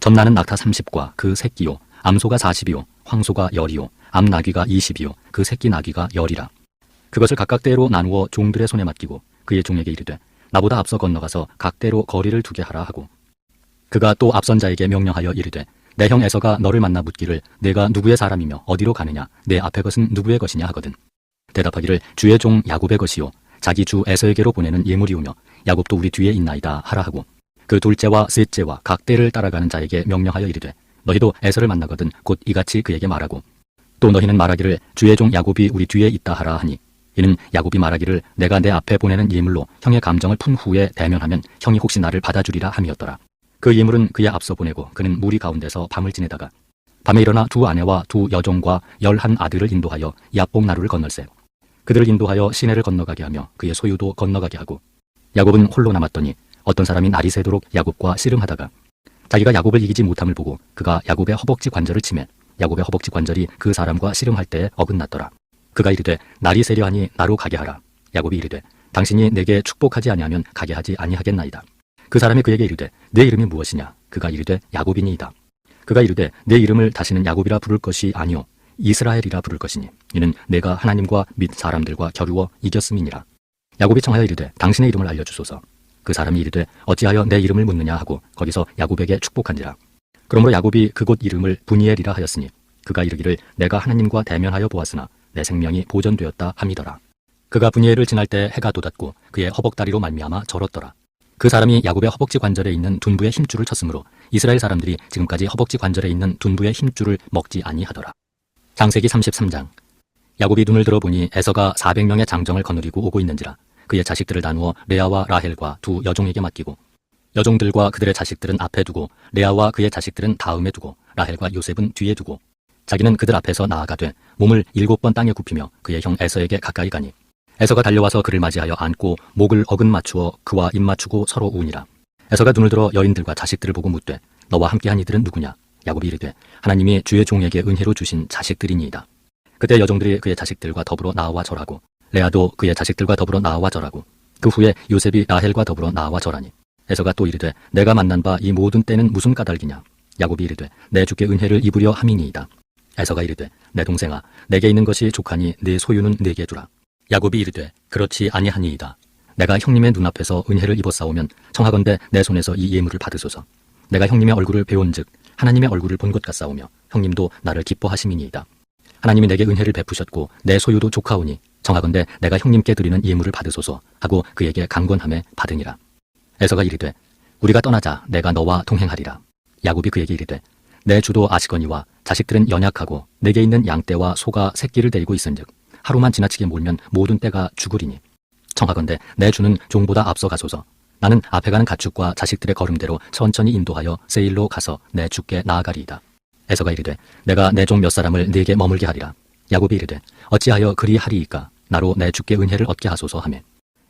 전나는 낙타 30과 그 새끼요 암소가 40이요 황소가 10이요 암나귀가 20이요 그 새끼 나귀가 10이라. 그것을 각각 때로 나누어 종들의 손에 맡기고 그의 종에게 이르되 나보다 앞서 건너가서 각대로 거리를 두게 하라 하고, 그가 또 앞선 자에게 명령하여 이르되 내 형 에서가 너를 만나 묻기를 내가 누구의 사람이며 어디로 가느냐 내 앞에 것은 누구의 것이냐 하거든. 대답하기를 주의 종 야곱의 것이요 자기 주 에서에게로 보내는 예물이오며 야곱도 우리 뒤에 있나이다 하라 하고, 그 둘째와 셋째와 각대를 따라가는 자에게 명령하여 이르되 너희도 에서를 만나거든 곧 이같이 그에게 말하고, 또 너희는 말하기를 주의 종 야곱이 우리 뒤에 있다 하라 하니, 이는 야곱이 말하기를 내가 내 앞에 보내는 예물로 형의 감정을 푼 후에 대면하면 형이 혹시 나를 받아주리라 함이었더라. 그 예물은 그의 앞서 보내고 그는 무리 가운데서 밤을 지내다가 밤에 일어나 두 아내와 두 여종과 11 아들을 인도하여 야복 나루를 건널세 그들을 인도하여 시내를 건너가게 하며 그의 소유도 건너가게 하고, 야곱은 홀로 남았더니 어떤 사람이 날이 새도록 야곱과 씨름하다가 자기가 야곱을 이기지 못함을 보고 그가 야곱의 허벅지 관절을 치매 야곱의 허벅지 관절이 그 사람과 씨름할 때에 어긋났더라. 그가 이르되 날이 새려 하니 나로 가게 하라. 야곱이 이르되 당신이 내게 축복하지 아니하면 가게 하지 아니하겠나이다. 그 사람이 그에게 이르되 내 이름이 무엇이냐. 그가 이르되 야곱이니이다. 그가 이르되 내 이름을 다시는 야곱이라 부를 것이 아니요 이스라엘이라 부를 것이니 이는 내가 하나님과 및 사람들과 겨루어 이겼음이니라. 야곱이 청하여 이르되 당신의 이름을 알려주소서. 그 사람이 이르되 어찌하여 내 이름을 묻느냐 하고 거기서 야곱에게 축복한지라. 그러므로 야곱이 그곳 이름을 브니엘이라 하였으니 그가 이르기를 내가 하나님과 대면하여 보았으나 내 생명이 보존되었다 함이더라. 그가 브니엘을 지날 때 해가 돋았고 그의 허벅다리로 말미암아 절었더라. 그 사람이 야곱의 허벅지 관절에 있는 둔부의 힘줄을 쳤으므로 이스라엘 사람들이 지금까지 허벅지 관절에 있는 둔부의 힘줄을 먹지 아니하더라. 창세기 33장. 야곱이 눈을 들어보니 에서가 400명의 장정을 거느리고 오고 있는지라. 그의 자식들을 나누어 레아와 라헬과 두 여종에게 맡기고 여종들과 그들의 자식들은 앞에 두고 레아와 그의 자식들은 다음에 두고 라헬과 요셉은 뒤에 두고 자기는 그들 앞에서 나아가되 몸을 7번 땅에 굽히며 그의 형 에서에게 가까이 가니 에서가 달려와서 그를 맞이하여 안고 목을 어긋 맞추어 그와 입 맞추고 서로 우니라. 에서가 눈을 들어 여인들과 자식들을 보고 묻되 너와 함께한 이들은 누구냐. 야곱이 이르되 하나님이 주의 종에게 은혜로 주신 자식들이니이다. 그때 여종들이 그의 자식들과 더불어 나와 절하고 레아도 그의 자식들과 더불어 나와 절하고 그 후에 요셉이 라헬과 더불어 나와 절하니 에서가 또 이르되 내가 만난 바 이 모든 때는 무슨 까닭이냐. 야곱이 이르되 내 주께 은혜를 입으려 함이니이다. 에서가 이르되 내 동생아 내게 있는 것이 족하니 네 소유는 내게 주라. 야곱이 이르되 그렇지 아니하니이다. 내가 형님의 눈앞에서 은혜를 입었사오면 청하건대 내 손에서 이 예물을 받으소서. 내가 형님의 얼굴을 배운즉 하나님의 얼굴을 본 것 같사오며 형님도 나를 기뻐하심이니이다. 하나님이 내게 은혜를 베푸셨고 내 소유도 족하오니 청하건대 내가 형님께 드리는 예물을 받으소서 하고 그에게 강권함에 받으니라. 에서가 이르되 우리가 떠나자. 내가 너와 동행하리라. 야곱이 그에게 이르되 내 주도 아시거니와 자식들은 연약하고 내게 있는 양떼와 소가 새끼를 데리고 있은즉 하루만 지나치게 몰면 모든 떼가 죽으리니 청하건대 내 주는 종보다 앞서 가소서. 나는 앞에 가는 가축과 자식들의 걸음대로 천천히 인도하여 세일로 가서 내 주께 나아가리이다. 에서가 이르되 내가 내 종 몇 사람을 네게 머물게 하리라. 야곱이 이르되 어찌하여 그리 하리이까. 나로 내 주께 은혜를 얻게 하소서 하매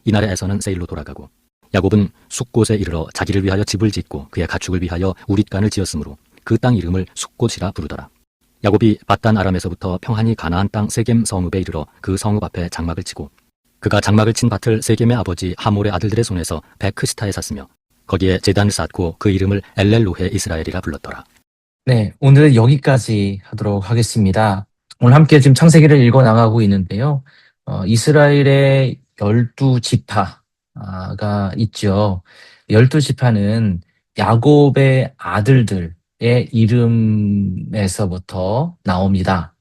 이날에 에서는 세일로 돌아가고 야곱은 숫곳에 이르러 자기를 위하여 집을 짓고 그의 가축을 위하여 우릿간을 지었으므로 그 땅 이름을 숫곳이라 부르더라. 야곱이 밧단 아람에서부터 평안히 가나안 땅 세겜 성읍에 이르러 그 성읍 앞에 장막을 치고 그가 장막을 친 밭을 세겜의 아버지 하몰의 아들들의 손에서 베크시타에 샀으며 거기에 제단을 쌓고 그 이름을 엘렐로헤 이스라엘이라 불렀더라. 네, 오늘은 여기까지 하도록 하겠습니다. 오늘 함께 지금 창세기를 읽어 나가고 있는데요. 이스라엘의 12지파가 있죠. 12지파는 야곱의 아들들의 이름에서부터 나옵니다.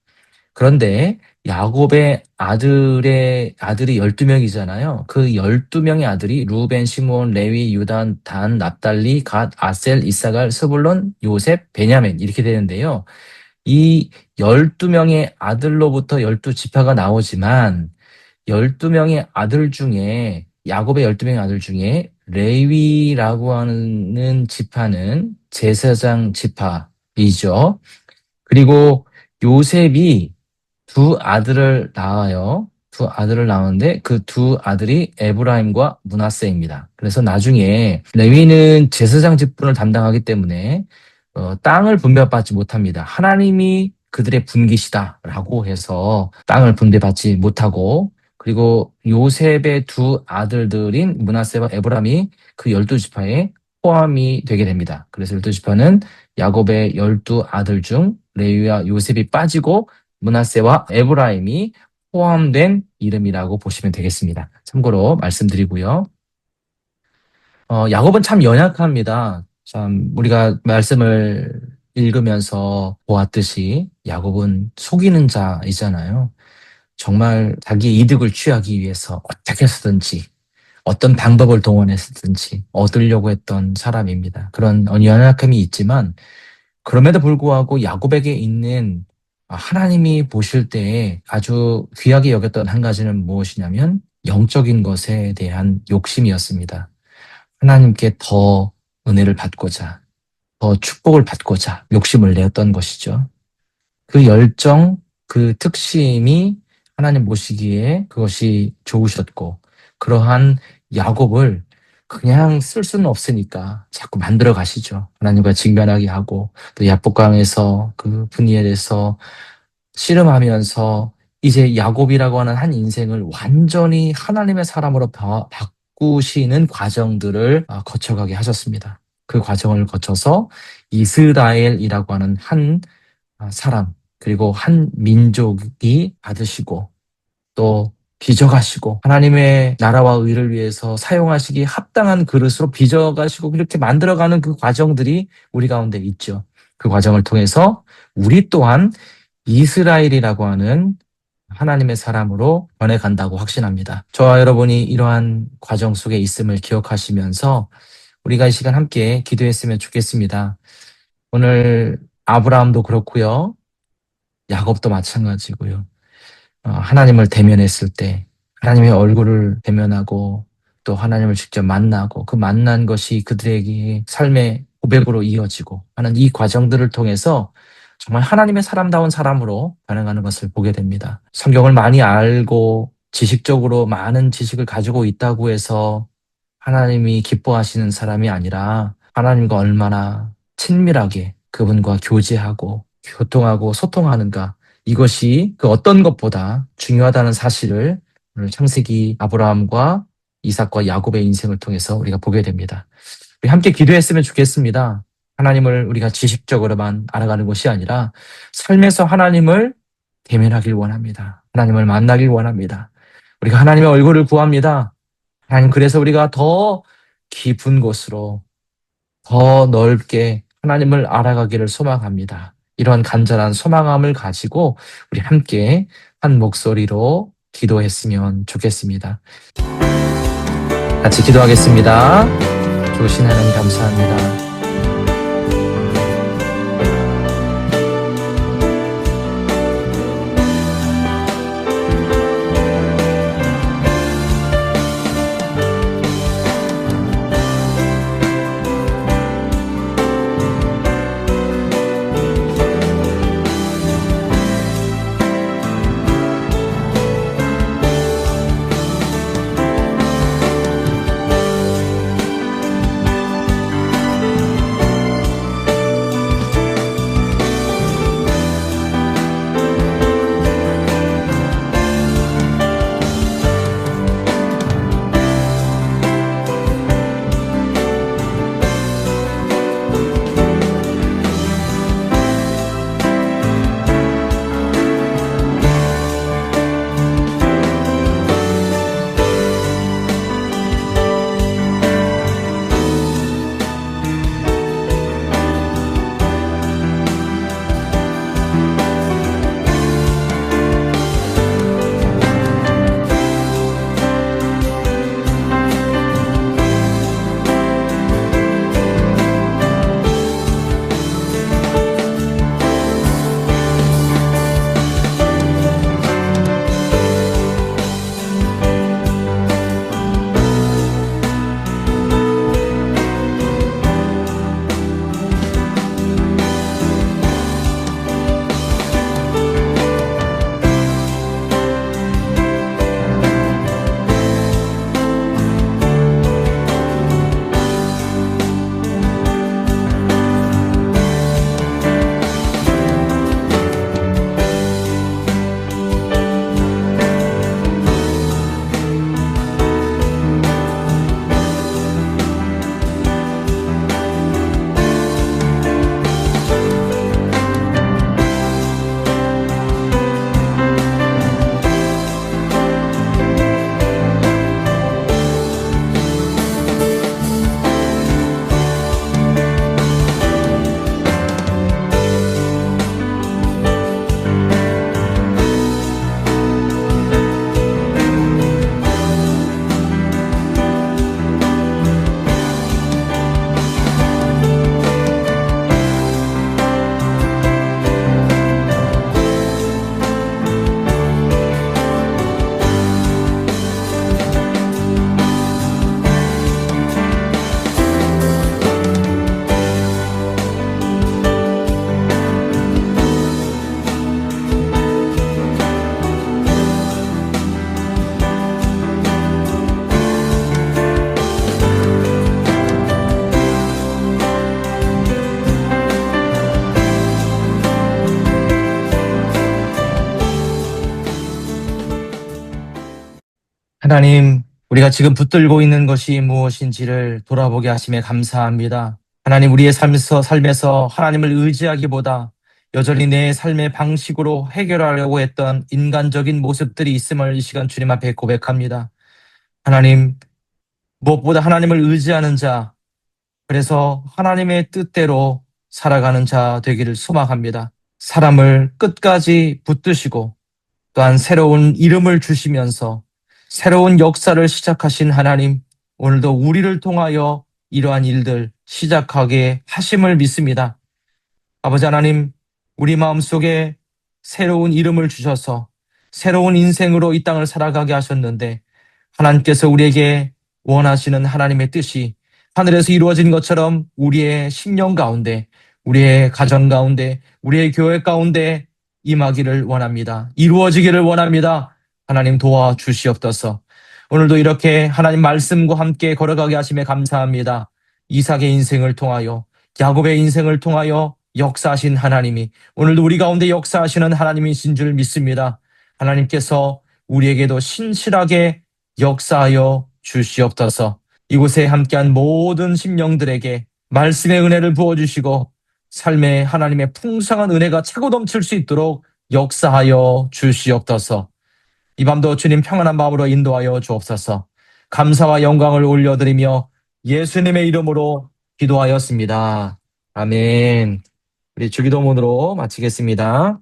그런데 야곱의 아들이 12명이잖아요. 그 12명의 아들이 루벤, 시므온, 레위, 유단, 단, 납달리, 갓, 아셀, 이사갈, 스불론, 요셉, 베냐민 이렇게 되는데요. 이 12명의 아들로부터 12지파가 나오지만 12명의 아들 중에 야곱의 12명의 아들 중에 레위라고 하는 지파는 제사장 지파이죠. 그리고 요셉이 두 아들을 낳아요. 두 아들을 낳았는데 그 두 아들이 에브라임과 므낫세입니다. 그래서 나중에 레위는 제사장 직분을 담당하기 때문에 땅을 분배받지 못합니다. 하나님이 그들의 분기시다라고 해서 땅을 분배받지 못하고, 그리고 요셉의 두 아들들인 므낫세와 에브라임이 그 12지파에 포함이 되게 됩니다. 그래서 12지파는 야곱의 12아들 중 레위와 요셉이 빠지고 므낫세와 에브라임이 포함된 이름이라고 보시면 되겠습니다. 참고로 말씀드리고요. 야곱은 참 연약합니다. 참 우리가 말씀을 읽으면서 보았듯이 야곱은 속이는 자이잖아요. 정말 자기 이득을 취하기 위해서 어떻게 해서든지 어떤 방법을 동원해서든지 얻으려고 했던 사람입니다. 그런 연약함이 있지만 그럼에도 불구하고 야곱에게 있는 하나님이 보실 때에 아주 귀하게 여겼던 한 가지는 무엇이냐면 영적인 것에 대한 욕심이었습니다. 하나님께 더 은혜를 받고자, 더 축복을 받고자 욕심을 내었던 것이죠. 그 열정, 그 특심이 하나님 보시기에 그것이 좋으셨고, 그러한 야곱을 그냥 쓸 수는 없으니까 자꾸 만들어 가시죠. 하나님과 직면하게 하고, 또 야복강에서 그 분이엘에서 씨름하면서 이제 야곱이라고 하는 한 인생을 완전히 하나님의 사람으로 바꾸시는 과정들을 거쳐가게 하셨습니다. 그 과정을 거쳐서 이스라엘이라고 하는 한 사람, 그리고 한 민족이 받으시고 또 빚어가시고 하나님의 나라와 의를 위해서 사용하시기 합당한 그릇으로 빚어가시고 그렇게 만들어가는 그 과정들이 우리 가운데 있죠. 그 과정을 통해서 우리 또한 이스라엘이라고 하는 하나님의 사람으로 변해간다고 확신합니다. 저와 여러분이 이러한 과정 속에 있음을 기억하시면서 우리가 이 시간 함께 기도했으면 좋겠습니다. 오늘 아브라함도 그렇고요. 야곱도 마찬가지고요. 하나님을 대면했을 때 하나님의 얼굴을 대면하고 또 하나님을 직접 만나고 그 만난 것이 그들에게 삶의 고백으로 이어지고 하는 이 과정들을 통해서 정말 하나님의 사람다운 사람으로 변해가는 것을 보게 됩니다. 성경을 많이 알고 지식적으로 많은 지식을 가지고 있다고 해서 하나님이 기뻐하시는 사람이 아니라 하나님과 얼마나 친밀하게 그분과 교제하고 교통하고 소통하는가, 이것이 그 어떤 것보다 중요하다는 사실을 오늘 창세기 아브라함과 이삭과 야곱의 인생을 통해서 우리가 보게 됩니다. 우리 함께 기도했으면 좋겠습니다. 하나님을 우리가 지식적으로만 알아가는 것이 아니라 삶에서 하나님을 대면하길 원합니다. 하나님을 만나길 원합니다. 우리가 하나님의 얼굴을 구합니다. 하나님, 그래서 우리가 더 깊은 곳으로 더 넓게 하나님을 알아가기를 소망합니다. 이런 간절한 소망함을 가지고 우리 함께 한 목소리로 기도했으면 좋겠습니다. 같이 기도하겠습니다. 좋으신 하나님 감사합니다. 하나님, 우리가 지금 붙들고 있는 것이 무엇인지를 돌아보게 하심에 감사합니다. 하나님, 우리의 삶에서 하나님을 의지하기보다 여전히 내 삶의 방식으로 해결하려고 했던 인간적인 모습들이 있음을 이 시간 주님 앞에 고백합니다. 하나님, 무엇보다 하나님을 의지하는 자, 그래서 하나님의 뜻대로 살아가는 자 되기를 소망합니다. 사람을 끝까지 붙드시고 또한 새로운 이름을 주시면서 새로운 역사를 시작하신 하나님, 오늘도 우리를 통하여 이러한 일들 시작하게 하심을 믿습니다. 아버지 하나님, 우리 마음속에 새로운 이름을 주셔서 새로운 인생으로 이 땅을 살아가게 하셨는데 하나님께서 우리에게 원하시는 하나님의 뜻이 하늘에서 이루어진 것처럼 우리의 심령 가운데, 우리의 가정 가운데, 우리의 교회 가운데 임하기를 원합니다. 이루어지기를 원합니다. 하나님 도와주시옵소서. 오늘도 이렇게 하나님 말씀과 함께 걸어가게 하심에 감사합니다. 이삭의 인생을 통하여, 야곱의 인생을 통하여 역사하신 하나님이 오늘도 우리 가운데 역사하시는 하나님이신 줄 믿습니다. 하나님께서 우리에게도 신실하게 역사하여 주시옵소서. 이곳에 함께한 모든 심령들에게 말씀의 은혜를 부어주시고 삶에 하나님의 풍성한 은혜가 차고 넘칠 수 있도록 역사하여 주시옵소서. 이 밤도 주님 평안한 마음으로 인도하여 주옵소서. 감사와 영광을 올려드리며 예수님의 이름으로 기도하였습니다. 아멘. 우리 주기도문으로 마치겠습니다.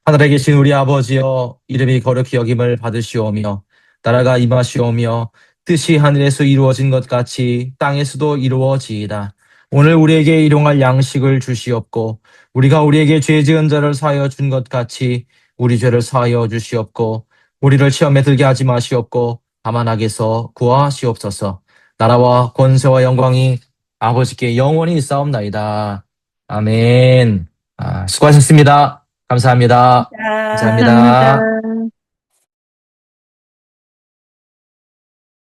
하늘에 계신 우리 아버지여, 이름이 거룩히 여김을 받으시오며 나라가 임하시오며 뜻이 하늘에서 이루어진 것 같이 땅에서도 이루어지이다. 오늘 우리에게 일용할 양식을 주시옵고 우리가 우리에게 죄 지은 자를 사하여 준 것 같이 우리 죄를 사하여 주시옵고 우리를 시험에 들게 하지 마시옵고 다만 악에서 구하시옵소서. 나라와 권세와 영광이 아버지께 영원히 있사옵나이다. 아멘. 수고하셨습니다. 감사합니다. 감사합니다.